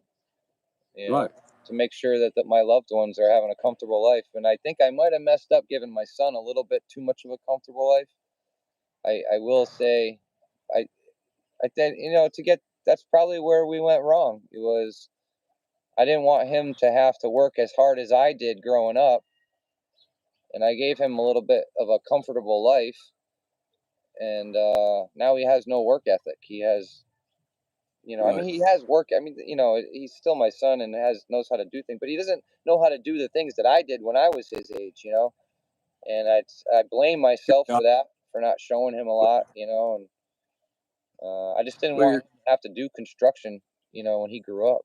you know, Right. to make sure that my loved ones are having a comfortable life. And I think I might have messed up giving my son a little bit too much of a comfortable life. I will say, I I think to get that's probably where we went wrong. It was, I didn't want him to have to work as hard as I did growing up, and I gave him a little bit of a comfortable life, and now he has no work ethic. He has, I mean, Right. he has work. I mean, he's still my son and knows how to do things, but he doesn't know how to do the things that I did when I was his age. And I blame myself Yeah. for that, for not showing him a lot, and I just didn't Well, want him to have to do construction, when he grew up,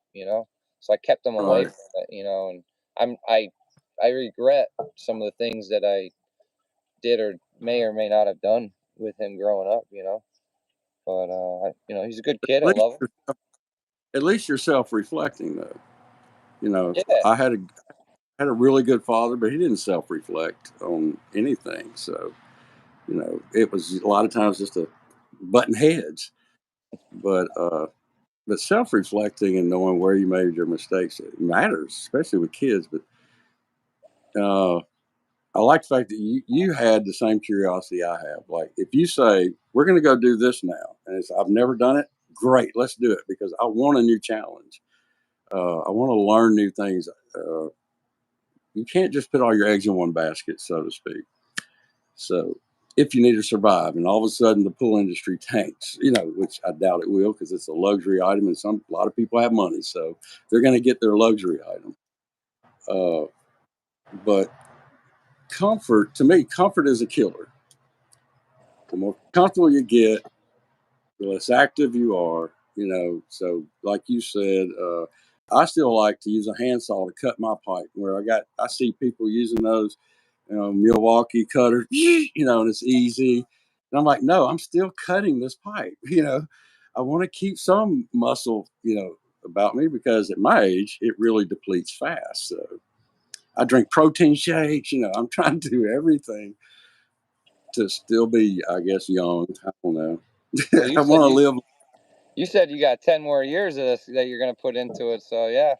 so I kept him away right. from it, and I regret some of the things that I did or may not have done with him growing up, but he's a good kid. At I least, love him. at least you're self-reflecting, though. Yeah. I had a really good father, but he didn't self-reflect on anything. So, it was a lot of times just a button heads. But self-reflecting and knowing where you made your mistakes, it matters, especially with kids. But uh, I like the fact that you had the same curiosity I have. Like, if you say we're going to go do this now, and I've never done it, great, let's do it, because I want a new challenge. I want to learn new things. You can't just put all your eggs in one basket, so to speak. So if you need to survive, and all of a sudden the pool industry tanks, which I doubt it will, because it's a luxury item, and a lot of people have money, so they're going to get their luxury item. Uh, but to me, comfort is a killer. The more comfortable you get, the less active you are. So like you said, I still like to use a handsaw to cut my pipe. Where I see people using those, Milwaukee cutters, and it's easy. And I'm like, no, I'm still cutting this pipe. I want to keep some muscle, about me, because at my age, it really depletes fast. So I drink protein shakes. I'm trying to do everything to still be, I guess, young. I don't know. Well, I want to live. you said you got 10 more years of this that you're going to put into it. So yeah.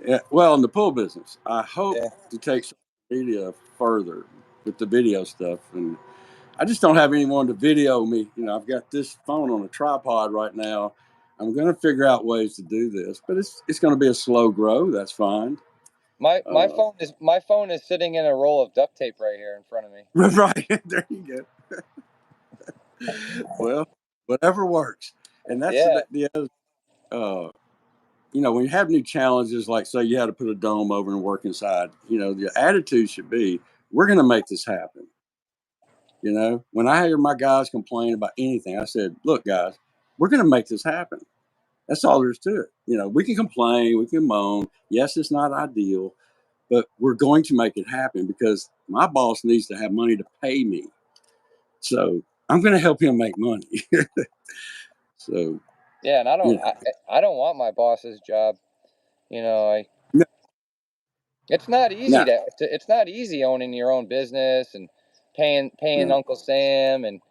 Yeah, well, in the pool business, I hope Yeah. to take social media further with the video stuff, and I just don't have anyone to video me. I've got this phone on a tripod right now. I'm going to figure out ways to do this, but it's going to be a slow grow. That's fine. Uh, My phone is sitting in a roll of duct tape right here in front of me. right there, you go. Well, whatever works, and that's Yeah. the other. Uh, when you have new challenges, like say you had to put a dome over and work inside, the attitude should be, we're going to make this happen. When I hear my guys complain about anything, I said, look, guys, we're going to make this happen. That's all there is to it. We can complain, we can moan. Yes, it's not ideal, but we're going to make it happen, because my boss needs to have money to pay me. So I'm going to help him make money. So, Yeah, and you know, I don't want my boss's job. I no, It's not easy no, it's not easy owning your own business and paying no. Uncle Sam, and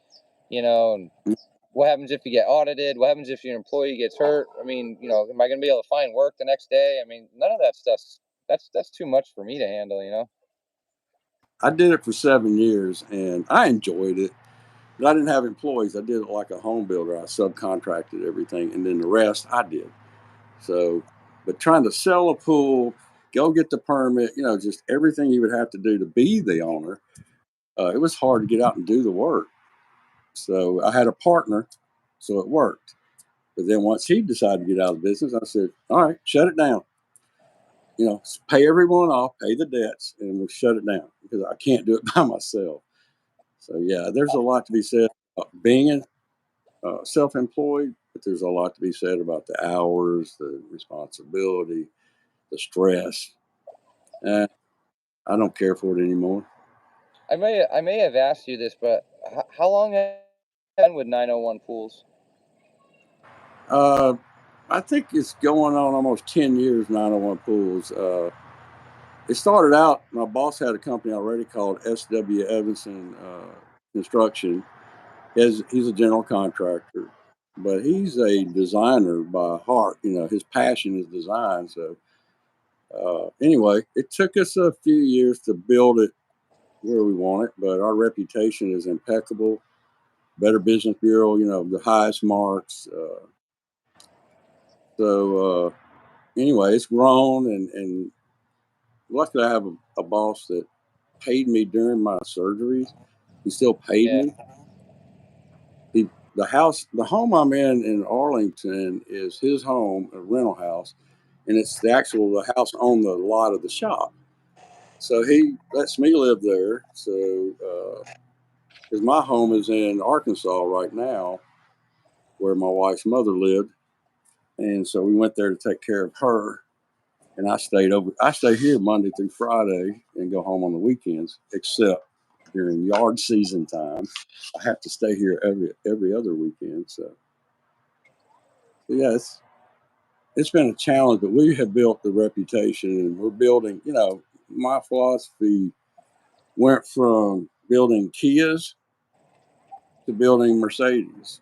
what happens if you get audited? What happens if your employee gets hurt? I mean, am I going to be able to find work the next day? I mean, none of that stuff's that's too much for me to handle. I did it for 7 years and I enjoyed it. But I didn't have employees. I did it like a home builder. I subcontracted everything, and then the rest I did. So, but trying to sell a pool, go get the permit, just everything you would have to do to be the owner, it was hard to get out and do the work. So I had a partner, so it worked. But then once he decided to get out of business, I said, all right, shut it down. Pay everyone off, pay the debts, and we'll shut it down, because I can't do it by myself. So yeah, there's a lot to be said about being self-employed, but there's a lot to be said about the hours, the responsibility, the stress. Uh, I don't care for it anymore. I may have asked you this, but how long have you been with 901 Pools? Uh, I think it's going on almost 10 years, 901 Pools. It started out, my boss had a company already called S.W. Evanson Construction. He's a general contractor, but he's a designer by heart. His passion is design. So anyway, it took us a few years to build it where we want it, but our reputation is impeccable. Better Business Bureau, the highest marks. So anyway, it's grown, and luckily I have a boss that paid me during my surgeries. He still paid me. The home I'm in Arlington is his home, a rental house, and it's the house on the lot of the shop. So he lets me live there. So because my home is in Arkansas right now, where my wife's mother lived, and so we went there to take care of her. And I stay here Monday through Friday and go home on the weekends, except during yard season time. I have to stay here every other weekend. So yeah, it's been a challenge, but we have built the reputation, and we're building. My philosophy went from building Kias to building Mercedes.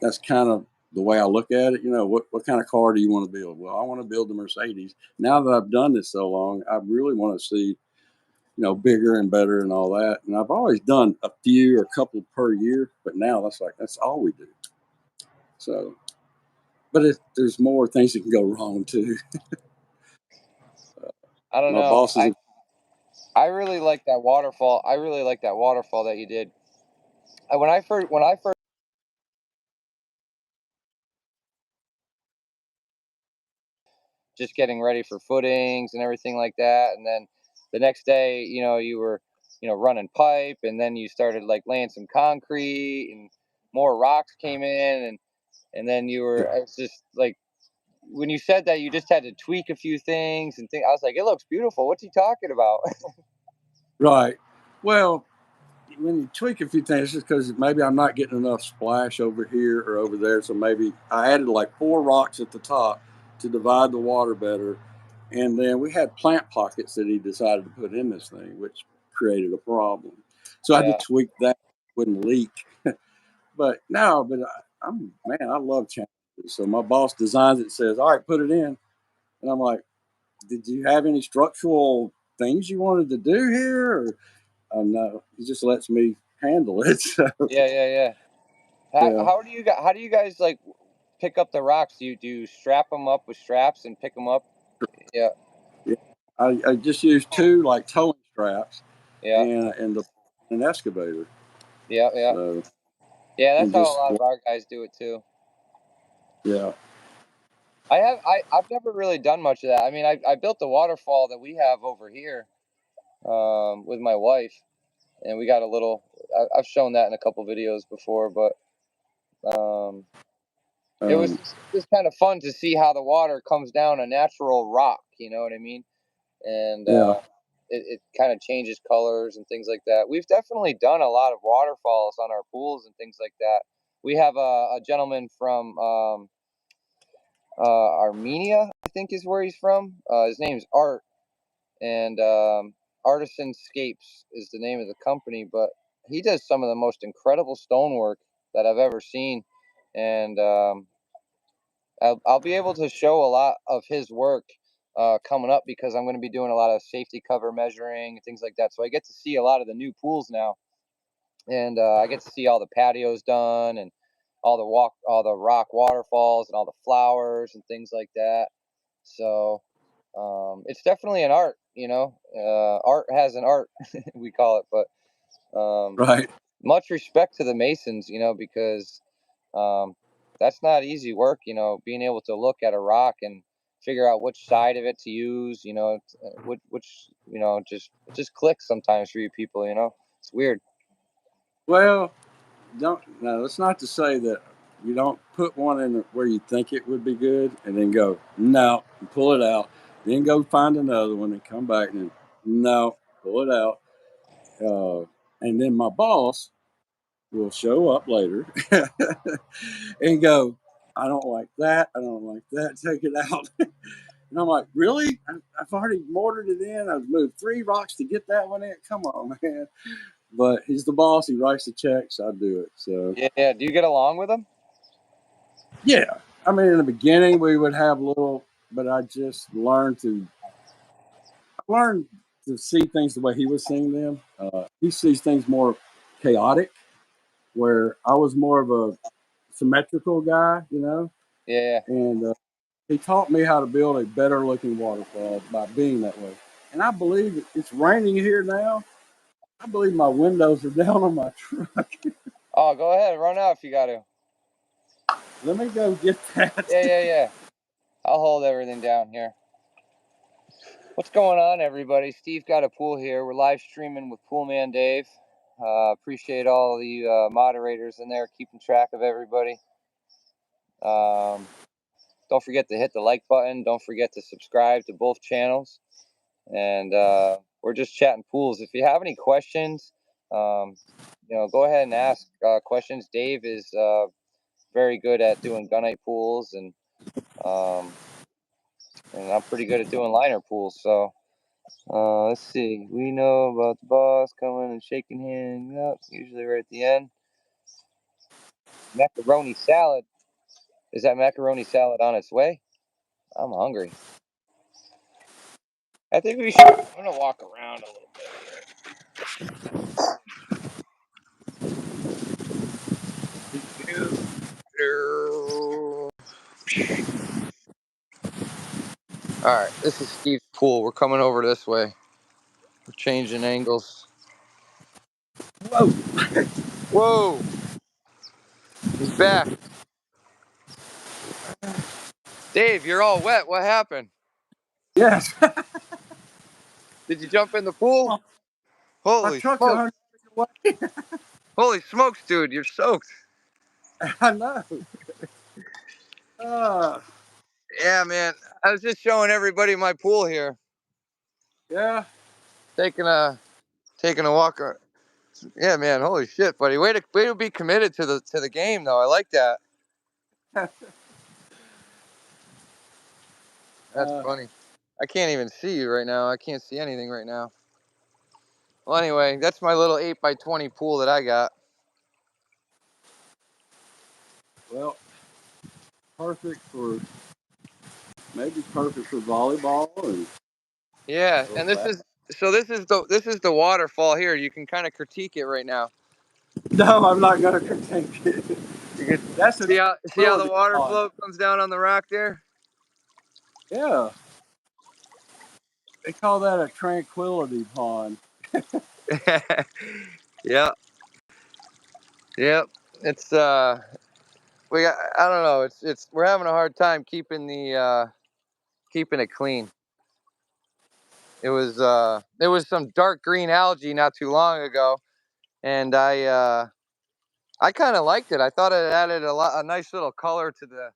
That's kind of the way I look at it. What kind of car do you want to build? Well, I want to build the Mercedes. Now that I've done this so long, I really want to see, bigger and better and all that. And I've always done a few or a couple per year, but now that's all we do. So, but there's more things that can go wrong too. I don't My know. bosses. I really like that waterfall. I really like that waterfall that you did. When I first just getting ready for footings and everything like that, and then the next day, you were, running pipe, and then you started like laying some concrete, and more rocks came in, and then you were. It's just like when you said that you just had to tweak a few things and think. I was like, it looks beautiful. What's he talking about? Right. Well, when you tweak a few things, just because maybe I'm not getting enough splash over here or over there. So maybe I added like 4 rocks at the top to divide the water better. And then we had plant pockets that he decided to put in this thing, which created a problem. So I had to tweak that, wouldn't leak. But no, I love challenges. So my boss designs it, says, all right, put it in. And I'm like, did you have any structural things you wanted to do here? Or no, he just lets me handle it. So, Yeah. yeah, How do you guys like pick up the rocks? Do you strap them up with straps and pick them up? Yeah, yeah. I just used 2 like towing straps yeah, and an excavator. yeah. So Yeah, that's and how a just lot of our guys do it too. yeah, I've never really done much of that. I mean, I built the waterfall that we have over here with my wife, and we got a little. I've shown that in a couple videos before, but um, it was um, just kind of fun to see how the water comes down a natural rock. You know what I mean? And yeah, it kind of changes colors and things like that. We've definitely done a lot of waterfalls on our pools and things like that. We have a gentleman from Armenia, I think is where he's from. His name's Art, and Artisanscapes is the name of the company. But he does some of the most incredible stonework that I've ever seen, and I'll be able to show a lot of his work coming up because I'm going to be doing a lot of safety cover measuring and things like that. So I get to see a lot of the new pools now, and I get to see all the patios done and all the rock waterfalls and all the flowers and things like that. So it's definitely an art, art has an art, we call it, but right. much respect to the masons, because um, that's not easy work, being able to look at a rock and figure out which side of it to use, which, it just clicks sometimes for you people, it's weird. Well, don't no. It's not to say that you don't put one in where you think it would be good, and then go no, and pull it out, then go find another one and come back and no, pull it out, and then my boss will show up later and go, I don't like that. I don't like that. Take it out. And I'm like, really? I've already mortared it in. I've moved 3 rocks to get that one in. Come on, man. But he's the boss. He writes the checks. I do it. So, Yeah. Do you get along with them? yeah. I mean, in the beginning, we would have little, but I learned to see things the way he was seeing them. He sees things more chaotic, where I was more of a symmetrical guy, Yeah. and he taught me how to build a better looking waterfall by being that way. And I believe it's raining here now. I believe my windows are down on my truck. Oh, go ahead, run out if you got to. Let me go get that. Yeah. I'll hold everything down here. What's going on, everybody? Steve got a pool here. We're live streaming with POOLMAN Dave. Appreciate all the moderators in there keeping track of everybody. Don't forget to hit the like button. Don't forget to subscribe to both channels. And we're just chatting pools. If you have any questions, go ahead and ask questions. Dave is very good at doing gunite pools, and I'm pretty good at doing liner pools. So let's see. We know about the boss coming and shaking hands. Yep, usually right at the end. Macaroni salad. Is that macaroni salad on its way? I'm hungry. I think we should. I'm gonna walk around a little bit here. All right, this is Steve's pool. We're coming over this way. We're changing angles. Whoa. Whoa! He's back. Dave, you're all wet. What happened? Yes. Did you jump in the pool? My Holy truck's smokes! 100 feet away. Holy smokes, dude! You're soaked. I know. Yeah, man. I was just showing everybody my pool here. Yeah. Taking a walk. Yeah, man. Holy shit, buddy. Way to be committed to the game, though. I like that. That's funny. I can't even see you right now. I can't see anything right now. Well, anyway, that's my little 8x20 pool that I got. Well, maybe perfect for volleyball and. Yeah, and this is the waterfall here. You can kind of critique it right now. No, I'm not gonna critique it. You can That's see how the water pond. flow comes down on the rock there. Yeah. They call that a tranquility pond. Yep. It's I don't know. We're having a hard time keeping keeping it clean. It was some dark green algae not too long ago, and I kind of liked it. I thought it added a nice little color to the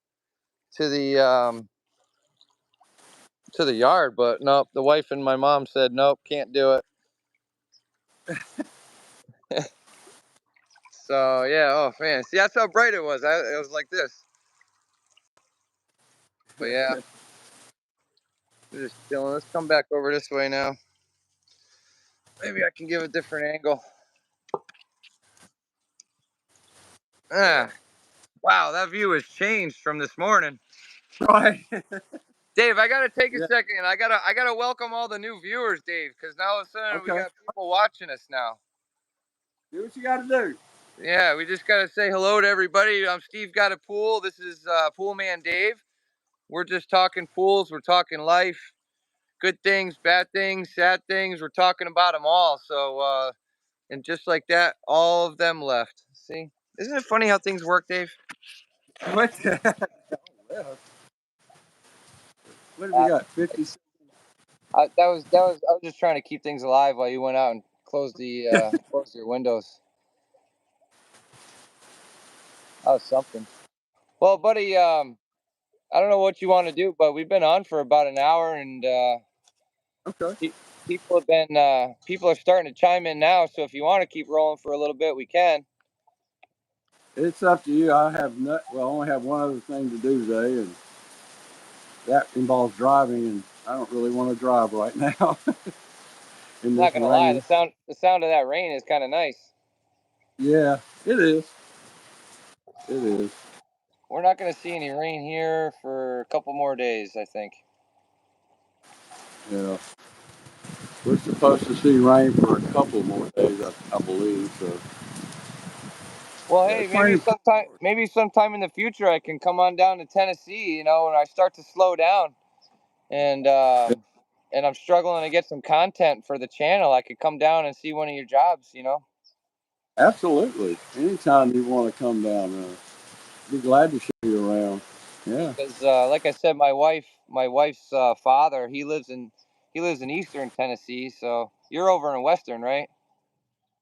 to the yard, but nope. The wife and my mom said nope, can't do it. So yeah, oh man, see that's how bright it was. It was like this. But yeah, we're just chilling. Let's come back over this way now. Maybe I can give a different angle. Ah, wow, that view has changed from this morning. Right. Dave, I gotta take a Yeah. second. I gotta welcome all the new viewers, Dave, because now all of a sudden we Okay. got people watching us now. Do what you got to do. Yeah, we just gotta say hello to everybody. I'm Steve Got a Pool. This is POOLMAN Dave. We're just talking pools. We're talking life, good things, bad things, sad things. We're talking about them all. So, and just like that, all of them left. See, isn't it funny how things work, Dave? What? What have we got? 50. I was just trying to keep things alive while you went out and closed closed your windows. That was something. Well, buddy, I don't know what you want to do, but we've been on for about an hour, and Okay. people are starting to chime in now. So if you want to keep rolling for a little bit, we can. It's up to you. I only have one other thing to do today, and that involves driving, and I don't really want to drive right now in I'm this not gonna lie, rain. the sound of that rain is kind of nice. Yeah, it is. It is. We're not gonna see any rain here for a couple more days, I think. Yeah. We're supposed to see rain for a couple more days, I believe. So Well, Yeah, hey, training. maybe sometime in the future I can come on down to Tennessee. You know, when I start to slow down and and I'm struggling to get some content for the channel, I could come down and see one of your jobs. You know, Absolutely. Anytime you want to come down, be glad to show you around. Yeah. because like I said, my wife's father, he lives in Eastern Tennessee. So you're over in Western, right?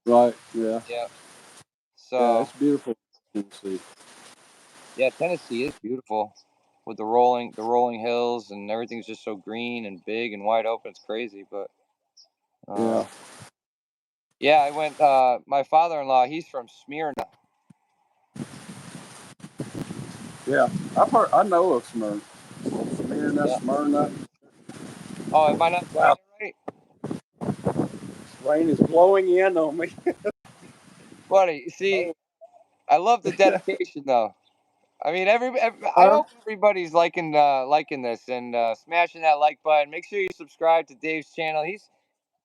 Right. Yeah. Yeah. Yeah. So It's beautiful. Tennessee. yeah, Tennessee is beautiful with the rolling hills and everything's just so green and big and wide open. It's crazy, but Yeah. uh, yeah, I went. My father-in-law, he's from Smyrna. Yeah. I've heard. I know of Smyrna. Smyrna. Yeah. Smyrna. Oh, am I not saying Wow. it right, Rain is blowing in on me. buddy? See, Oh. I love the dedication, though. I mean, I Huh? hope everybody's liking this and smashing that like button. Make sure you subscribe to Dave's channel.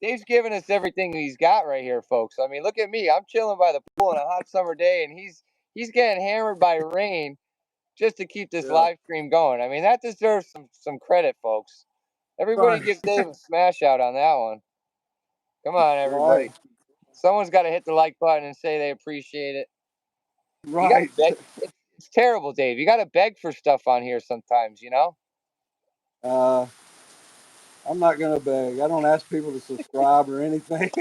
Dave's giving us everything he's got right here, folks. I mean, look at me. I'm chilling by the pool on a hot summer day, and he's getting hammered by rain just to keep this Yeah. live stream going. I mean, that deserves some credit, folks. Everybody Right. give Dave a smash out on that one. Come on, Right. everybody. Someone's got to hit the like button and say they appreciate it. You got to Right. beg. It's terrible, Dave. You got to beg for stuff on here sometimes, you know? Uh, I'm not gonna beg. I don't ask people to subscribe or anything.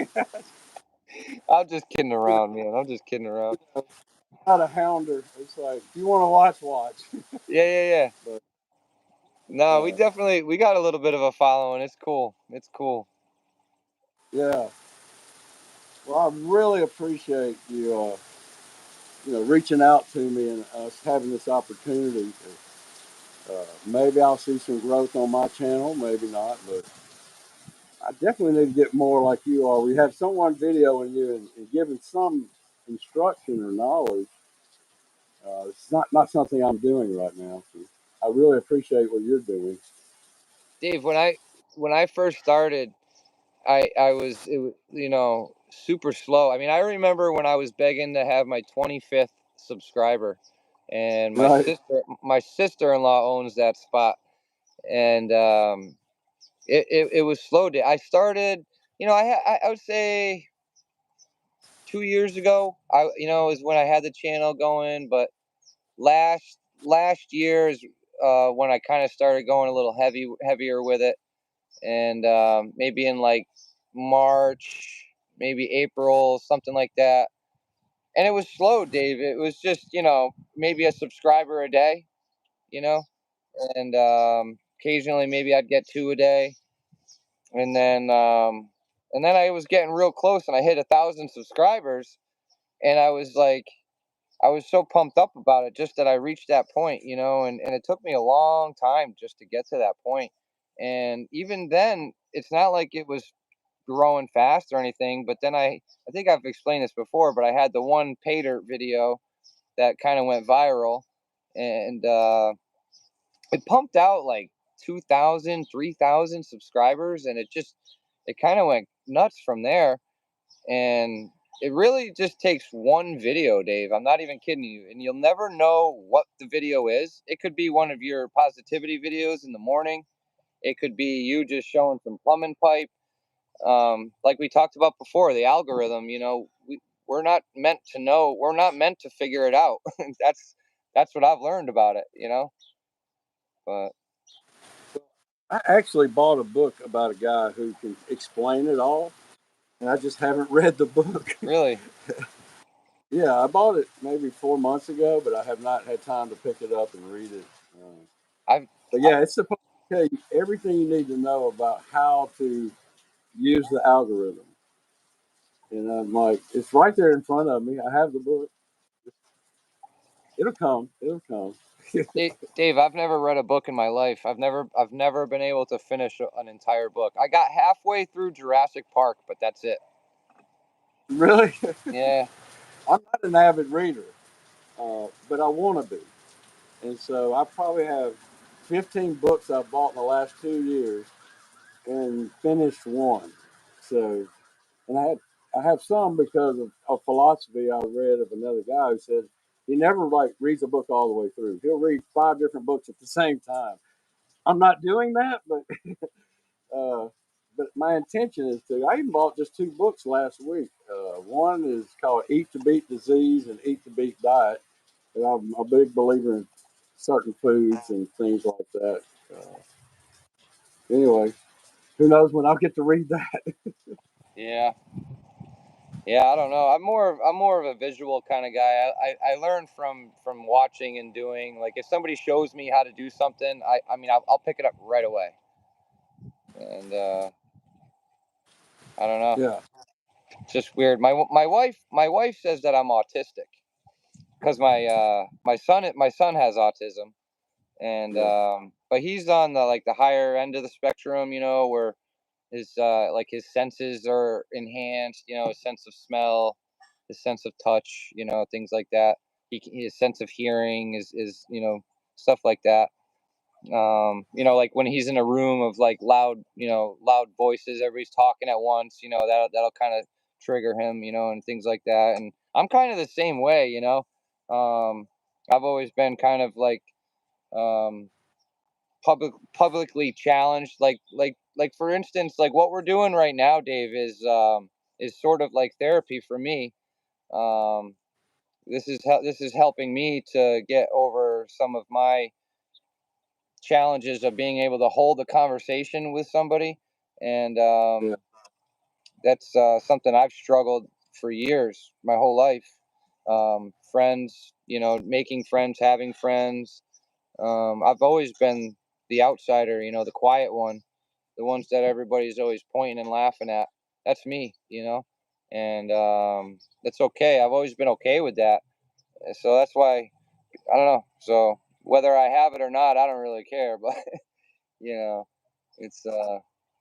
I'm just kidding around, man. I'm just kidding around. Not a hounder. It's like if you want to watch, watch. Yeah, yeah, yeah. But No, uh, we got a little bit of a following. It's cool. It's cool. yeah. Well, I really appreciate you. Reaching out to me and us having this opportunity. Maybe I'll see some growth on my channel. Maybe not, but I definitely need to get more like you are. We have someone videoing you and giving some instruction or knowledge. It's not something I'm doing right now. So I really appreciate what you're doing. Dave, when I first started, I was you know, super slow. I mean, I remember when I was begging to have my 25th subscriber, and Right, my sister-in-law owns that spot, and it was slow. I started, you know, I would say 2 years ago. Is when I had the channel going, but last year is when I kind of started going a little heavier with it, and maybe in like March, maybe April, something like that. And it was slow, Dave. It was just, maybe a subscriber a day, you know, and occasionally maybe I'd get two a day, and then I was getting real close, and I hit 1,000 subscribers, and I was so pumped up about it, just that I reached that point, and it took me a long time just to get to that point. And even then, it's not like it was growing fast or anything. But then I think I've explained this before, but I had the one pay dirt video that kind of went viral, and it pumped out like 2,000, 3,000 subscribers, and it kind of went nuts from there. And it really just takes one video, Dave. I'm not even kidding you. And you'll never know what the video is. It could be one of your positivity videos in the morning. It could be you just showing some plumbing pipe. Like we talked about before, the algorithm, we're not meant to know. We're not meant to figure it out. That's what I've learned about it. But I actually bought a book about a guy who can explain it all, and I just haven't read the book. really, Yeah, I bought it maybe 4 months ago, but I have not had time to pick it up and read it. I've, But I've yeah, it's supposed to tell you everything you need to know about how to use the algorithm. And I'm like, it's right there in front of me. I have the book. It'll come. It'll come. Dave, I've never read a book in my life. I've never been able to finish an entire book. I got halfway through Jurassic Park, but that's it. Really? Yeah, I'm not an avid reader, but I want to be. And so I probably have 15 books I've bought in the last 2 years and finished one. So, and I have some because of philosophy I read of another guy who said he never like reads a book all the way through. He'll read 5 different books at the same time. I'm not doing that, uh, but my intention is to. I even bought just 2 books last week. One is called "Eat to Beat Disease" and "Eat to Beat Diet." And I'm a big believer in certain foods and things like that. Anyway, who knows when I'll get to read that? Yeah. Yeah, I don't know. I'm more of a visual kind of guy. I learn from watching and doing. Like if somebody shows me how to do something, I mean I'll pick it up right away. And I don't know. Yeah, It's just weird. My wife says that I'm autistic because my son has autism, and yeah, but he's on the higher end of the spectrum, where his senses are enhanced, his sense of smell, his sense of touch, things like that. His sense of hearing is stuff like that. Like when he's in a room of like loud voices, everybody's talking at once, that'll kind of trigger him, and things like that. And I'm kind of the same way, I've always been kind of like um, publicly challenged, like for instance, like what we're doing right now, Dave, is sort of like therapy for me. Um, this is helping me to get over some of my challenges of being able to hold a conversation with somebody, and yeah. that's something I've struggled for years, my whole life. Friends, making friends, having friends. I've always been the outsider, the quiet one, the ones that everybody's always pointing and laughing at. That's me, and that's okay. I've always been okay with that. So that's why I don't know. So whether I have it or not, I don't really care. But you know, it's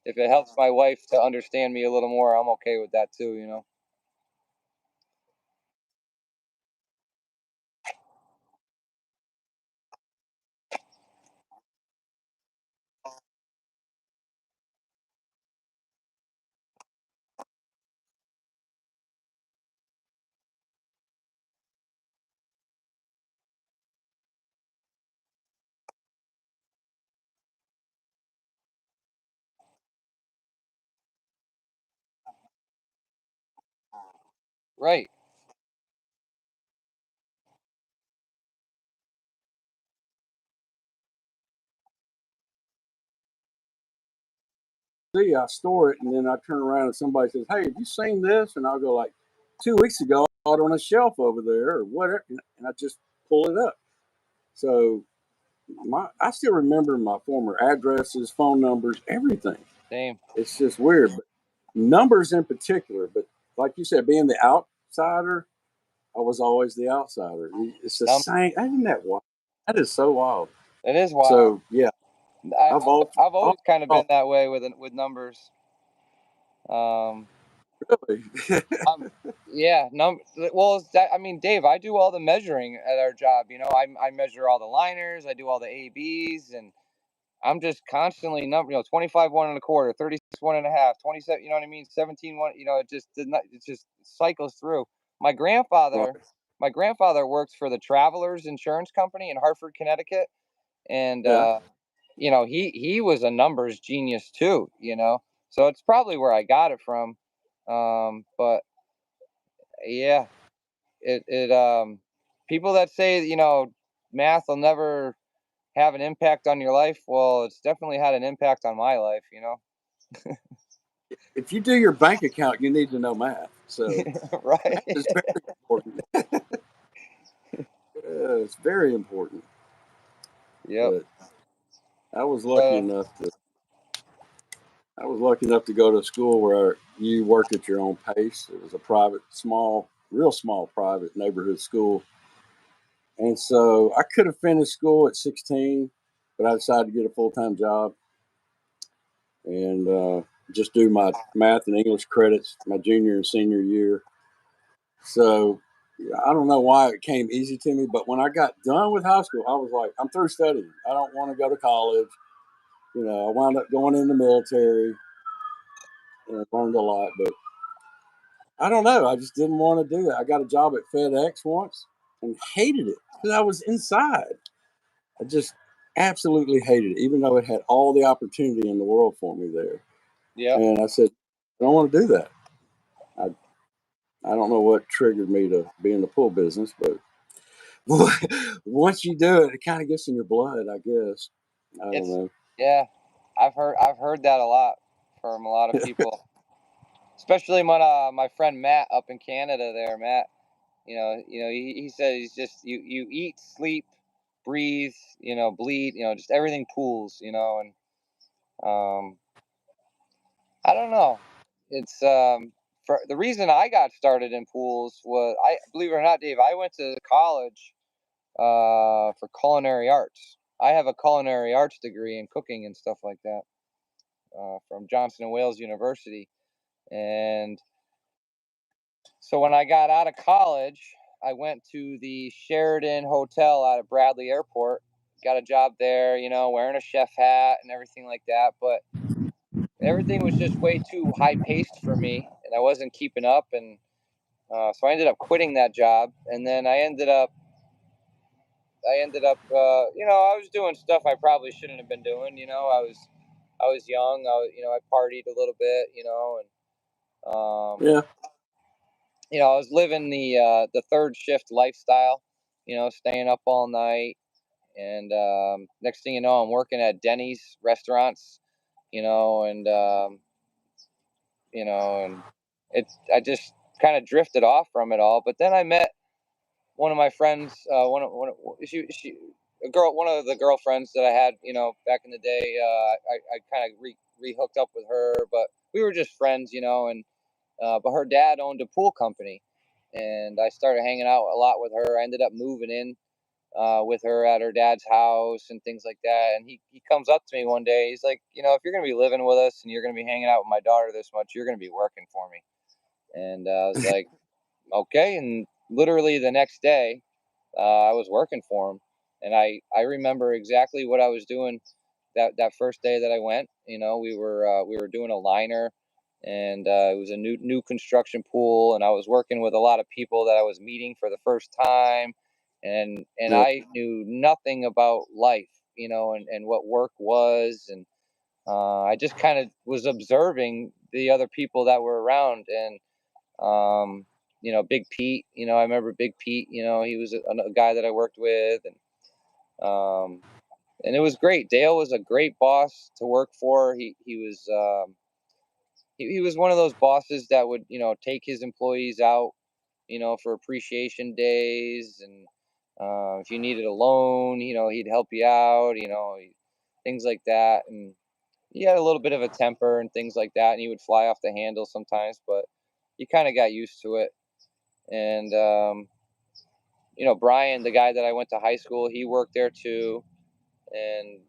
if it helps my wife to understand me a little more, I'm okay with that too. Right. See, I store it, and then I turn around and somebody says, "Hey, have you seen this?" And I'll go like, "2 weeks ago, I saw it on a shelf over there, or whatever," and I just pull it up. So I still remember my former addresses, phone numbers, everything. Same. It's just weird, but numbers in particular. But like you said, being the outsider, I was always the outsider. It's the Num- same. Isn't that wild? That is so wild. It is wild. So yeah, I, I've I've, all, I've always kind of been all that way with numbers. Um, really. yeah, well, I mean, Dave, I do all the measuring at our job. I measure all the liners, I do all the ABs, and I'm just constantly 25 one and a quarter, 36 one and a half, 27. You know what I mean? 17 one. It just cycles through. My Right. grandfather, my grandfather works for the Travelers Insurance Company in Hartford, Connecticut, and Yeah. he was a numbers genius too. So it's probably where I got it from. But yeah, it people that say math will never have an impact on your life, well, it's definitely had an impact on my life. If you do your bank account, you need to know math. So Right. math is very important. It's very important. Yep. But I was lucky uh, enough to I was lucky enough to go to a school where you worked at your own pace. It was a private, small, real small private neighborhood school. And so I could have finished school at 16, but I decided to get a full time job and just do my math and English credits my junior and senior year. So yeah, I don't know why it came easy to me, but when I got done with high school, I was like, I'm through studying. I don't want to go to college. I wound up going in the military and learned a lot, but I don't know. I just didn't want to do that. I got a job at FedEx once and hated it because I was inside. I just absolutely hated it, even though it had all the opportunity in the world for me there. Yeah. And I said, I don't want to do that. I I don't know what triggered me to be in the pool business, but once you do it, it kind of gets in your blood, I guess. I don't It's know. yeah. I've heard that a lot from a lot of people, especially my friend Matt up in Canada. There, Matt. He said he's just you eat, sleep, breathe, bleed, just everything pools, and um, I don't know. It's for the reason I got started in pools was I believe it or not, Dave, I went to college for culinary arts. I have a culinary arts degree in cooking and stuff like that from Johnson and Wales University. And so when I got out of college, I went to the Sheridan Hotel out of Bradley Airport. Got a job there, wearing a chef hat and everything like that. But everything was just way too high paced for me, and I wasn't keeping up. And so I ended up quitting that job. And then I was doing stuff I probably shouldn't have been doing. I was young. I partied a little bit, and Yeah, I was living the third shift lifestyle, staying up all night, and next thing you know, I'm working at Denny's restaurants, you know, and and I just kind of drifted off from it all. But then I met one of my friends, she a girl, one of the girlfriends that I had, back in the day. I kind of re hooked up with her, but we were just friends, and but her dad owned a pool company, and I started hanging out a lot with her. I ended up moving in with her at her dad's house and things like that. And he comes up to me one day. He's like, if you're going to be living with us and you're going to be hanging out with my daughter this much, you're going to be working for me. And I was like, okay. And literally the next day, I was working for him. And I remember exactly what I was doing that first day that I went. We were doing a liner, and it was a new construction pool, and I was working with a lot of people that I was meeting for the first time, and yeah, I knew nothing about life, and what work was, and I just kind of was observing the other people that were around, and Big Pete, I remember Big Pete, he was a guy that I worked with, um, and it was great. Dale was a great boss to work for. He was one of those bosses that would take his employees out for appreciation days, and if you needed a loan, he'd help you out, things like that. And he had a little bit of a temper and things like that, and he would fly off the handle sometimes, but you kind of got used to it. And Brian, the guy that I went to high school, he worked there too, and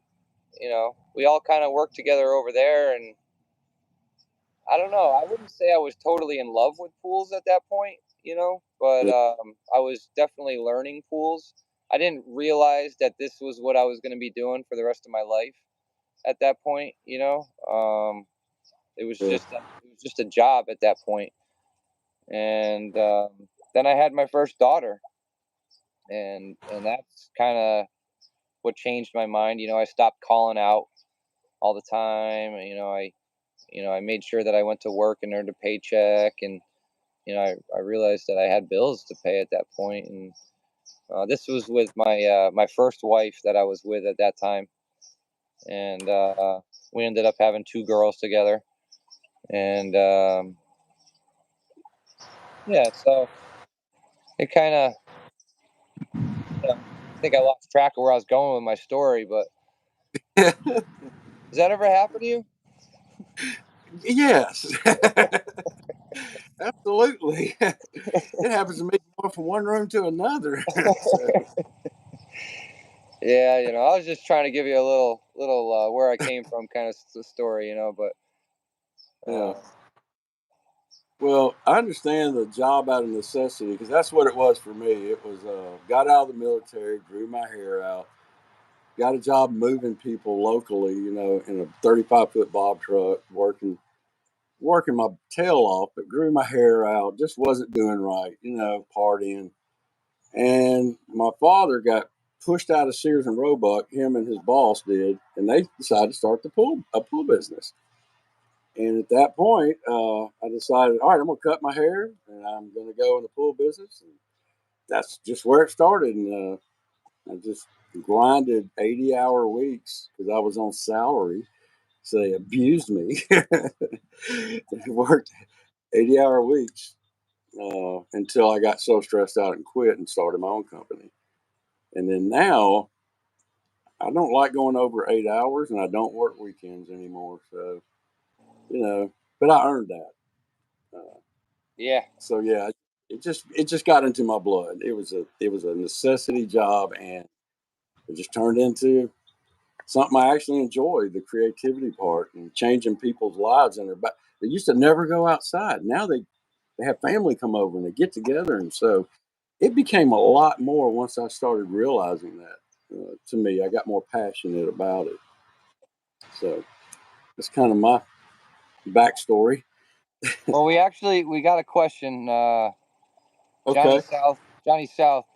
we all kind of worked together over there. And I don't know, I wouldn't say I was totally in love with pools at that point, but yeah, I was definitely learning pools. I didn't realize that this was what I was going to be doing for the rest of my life at that point. yeah. It was just a job at that point. And then I had my first daughter, and that's kind of what changed my mind. I stopped calling out all the time. I made sure that I went to work and earned a paycheck, and I realized that I had bills to pay at that point. And this was with my first wife that I was with at that time, and we ended up having two girls together. And yeah, so it kind of, I think I lost track of where I was going with my story. But does that ever happen to you? Yes, absolutely. It happens to me going from one room to another. So, Yeah, I was just trying to give you a little where I came from kind of story, but yeah. uh, Well, I understand the job out of necessity because that's what it was for me. It was got out of the military, grew my hair out, got a job moving people locally, in a 35-foot bob truck, working working my tail off, but grew my hair out, just wasn't doing right, partying. And my father got pushed out of Sears and Roebuck, him and his boss did, and they decided to start a pool business. And at that point, I decided, all right, I'm going to cut my hair and I'm going to go in the pool business. And that's just where it started. And I just grinded 80-hour weeks because I was on salary. So they abused me. Worked 80-hour weeks until I got so stressed out and quit and started my own company. And then now I don't like going over 8 hours and I don't work weekends anymore. So, but I earned that. Yeah. So yeah, it just got into my blood. It was a necessity job, and it just turned into something I actually enjoyed, the creativity part and changing people's lives. And they used to never go outside. Now they have family come over and they get together, and so it became a lot more once I started realizing that. To me, I got more passionate about it. So that's kind of my backstory. Well, we got a question. Okay. Johnny South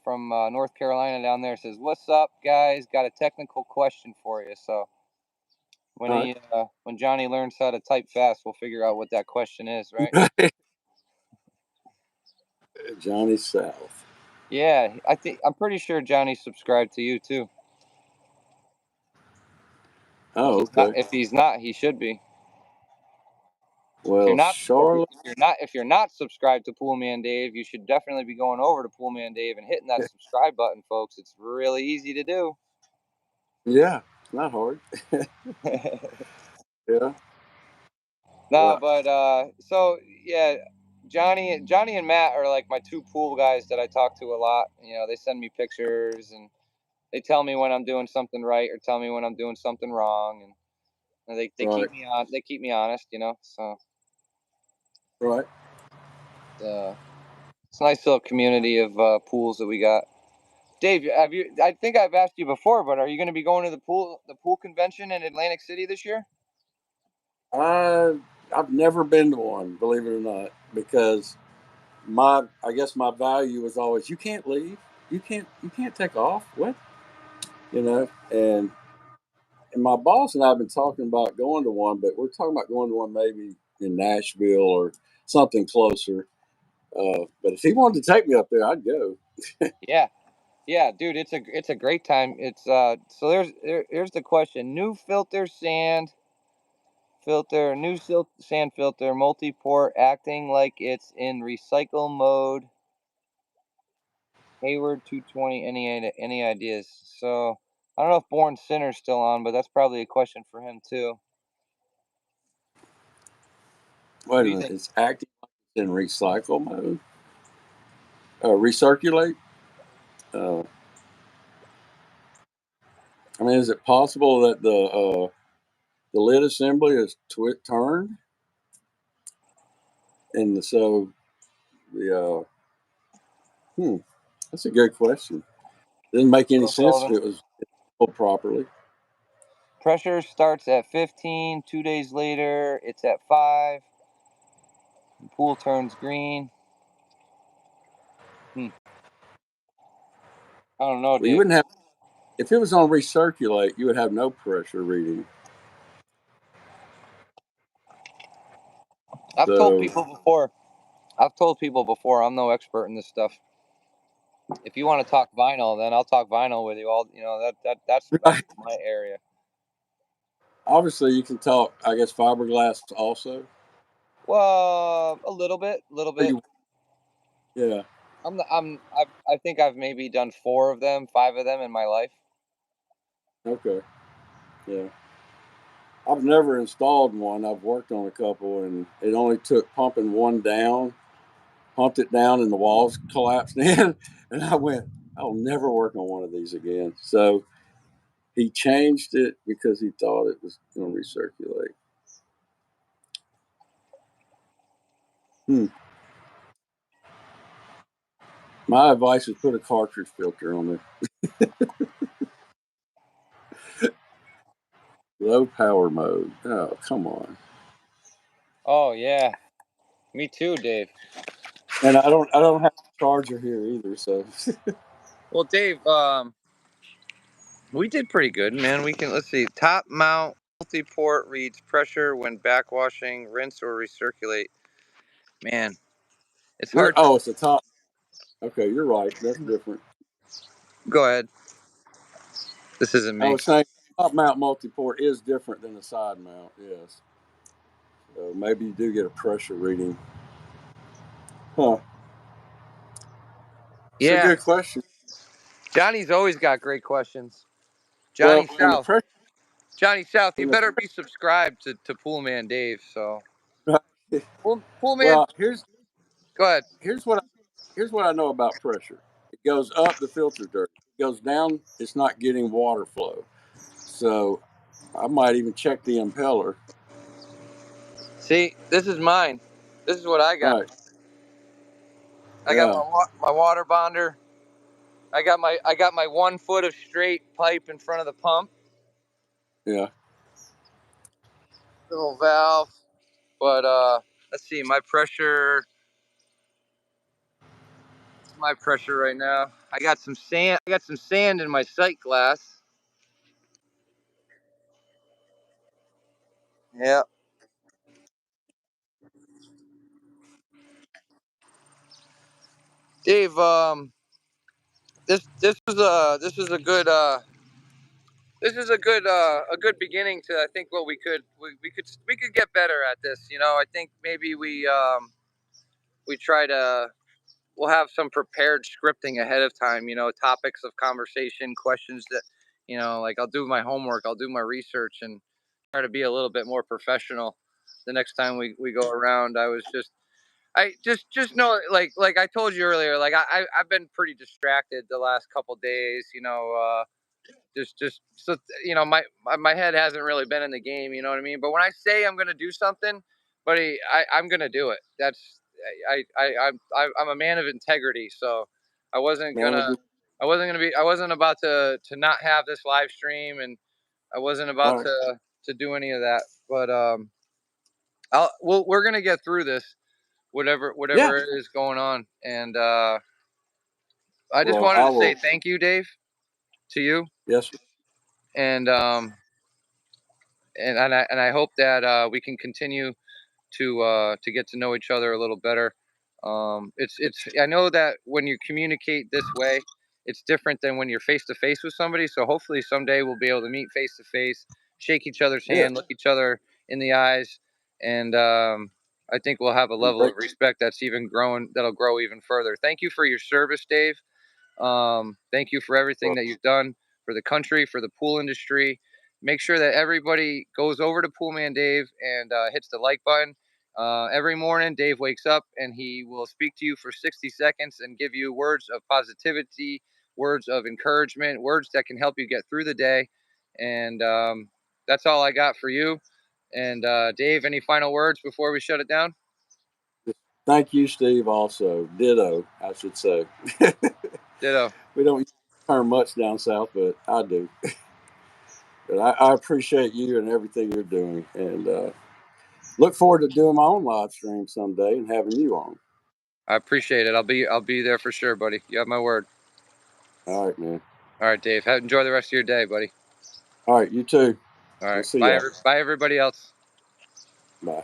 from North Carolina down there says, "What's up, guys? Got a technical question for you." So All when Johnny learns how to type fast, we'll figure out what that question is, right? right. Johnny South. Yeah, I'm pretty sure Johnny's subscribed to you too. Oh, okay. If he's not, he should be. Well, Charlotte. If you're not subscribed to Poolman Dave, you should definitely be going over to Poolman Dave and hitting that subscribe button, folks. It's really easy to do. Yeah, not hard. Yeah. No, Well, but so yeah, Johnny and Matt are like my two pool guys that I talk to a lot. They send me pictures and they tell me when I'm doing something right or tell me when I'm doing something wrong, and they right, keep me on. They keep me honest, So right. it's a nice little community of pools that we got. Dave, have you? I think I've asked you before, but are you going to be going to the pool convention in Atlantic City this year? I I've never been to one, believe it or not, because I guess my value is always you can't leave, you can't take off. What and my boss and I have been talking about going to one, but we're talking about going to one maybe in Nashville or something closer. But if he wanted to take me up there, I'd go. Yeah, yeah, dude, it's a great time. It's so here's the question: sand filter, multi-port, acting like it's in recycle mode. Hayward 220. Any ideas? So I don't know if Born Sinner's still on, but that's probably a question for him too. Wait What a do you minute, think? it's acting in recycle mode, recirculate. Uh, I mean, is it possible that the lid assembly is turned, and so the that's a good question. Didn't make any Bill sense if Sullivan. it was pulled properly. Pressure starts at 15. 2 days later, it's at 5. The pool turns green. I don't know, Well, you Dave. wouldn't have if it was on recirculate. You would have no pressure reading. I've told So people before. I've told people before. I'm no expert in this stuff. If you want to talk vinyl, then I'll talk vinyl with you. All that's right. my area. Obviously, you can talk. I guess fiberglass also. Well, a little bit, little Or bit. you, yeah. I think I've maybe done 4 of them, 5 of them in my life. Okay. Yeah. I've never installed one. I've worked on a couple, and it only took pumping one down, pumped it down, and the walls collapsed in. And I went, I'll never work on one of these again. So he changed it because he thought it was going to recirculate. Hmm. My advice is put a cartridge filter on it. Low power mode. Oh, come on. Oh yeah, me too, Dave. And I don't have a charger here either. So Well, Dave, we did pretty good, man. Let's see. Top mount multi-port reads pressure when backwashing, rinse or recirculate. Man, it's hard to. oh, it's a top. Okay, you're right. That's different. Go ahead. This isn't I me. was saying top mount multi-port is different than a side mount. Yes. So maybe you do get a pressure reading. Huh. It's a Yeah, good question. Johnny's always got great questions. Johnny Well, South. Johnny South, you better be subscribed to Poolman Dave. So, Poolman, well, here's go ahead. here's what I know about pressure. It goes up, the filter dirt. It goes down, it's not getting water flow. So I might even check the impeller. See, this is mine. This is what I got. Right. I got Yeah. my water bonder. I got my 1 foot of straight pipe in front of the pump. Yeah. Little valve. But let's see, my pressure. What's my pressure right now? I got some sand. I got some sand in my sight glass. Yeah, Dave. This is a good a good beginning to I think what we could get better at this. You know, I think maybe we try to we'll have some prepared scripting ahead of time. You know, topics of conversation, questions that like I'll do my homework, I'll do my research, and try to be a little bit more professional. The next time we go around, I just know like I told you earlier, like I've been pretty distracted the last couple days. Just so my head hasn't really been in the game. You know what I mean? But when I say I'm gonna do something, buddy, I'm gonna do it. That's I'm a man of integrity, so I wasn't gonna I wasn't about to not have this live stream, and I wasn't about All right. to do any of that. But we're gonna get through this, Yeah. whatever it is going on, and I just Well, wanted I to say will. thank you, Dave, to you, Yes. and and I hope that we can continue to get to know each other a little better. It's I know that when you communicate this way, it's different than when you're face to face with somebody. So hopefully someday we'll be able to meet face to face, shake each other's Yeah. hand, look each other in the eyes, and I think we'll have a And level break. of respect that's even growing that'll grow even further. Thank you for your service, Dave. Thank you for everything Well, that you've done for the country, for the pool industry. Make sure that everybody goes over to Poolman Dave and hits the like button. Every morning, Dave wakes up and he will speak to you for 60 seconds and give you words of positivity, words of encouragement, words that can help you get through the day. And that's all I got for you. And Dave, any final words before we shut it down? thank you, Steve. Also, ditto, I should say. Ditto. We don't use the term much down south, but I do. But I appreciate you and everything you're doing, and look forward to doing my own live stream someday and having you on. I appreciate it. I'll be there for sure, buddy. You have my word. All right, man. All right, Dave. Enjoy the rest of your day, buddy. All right, you too. All We'll right. see y'all. Bye, everybody else. Bye.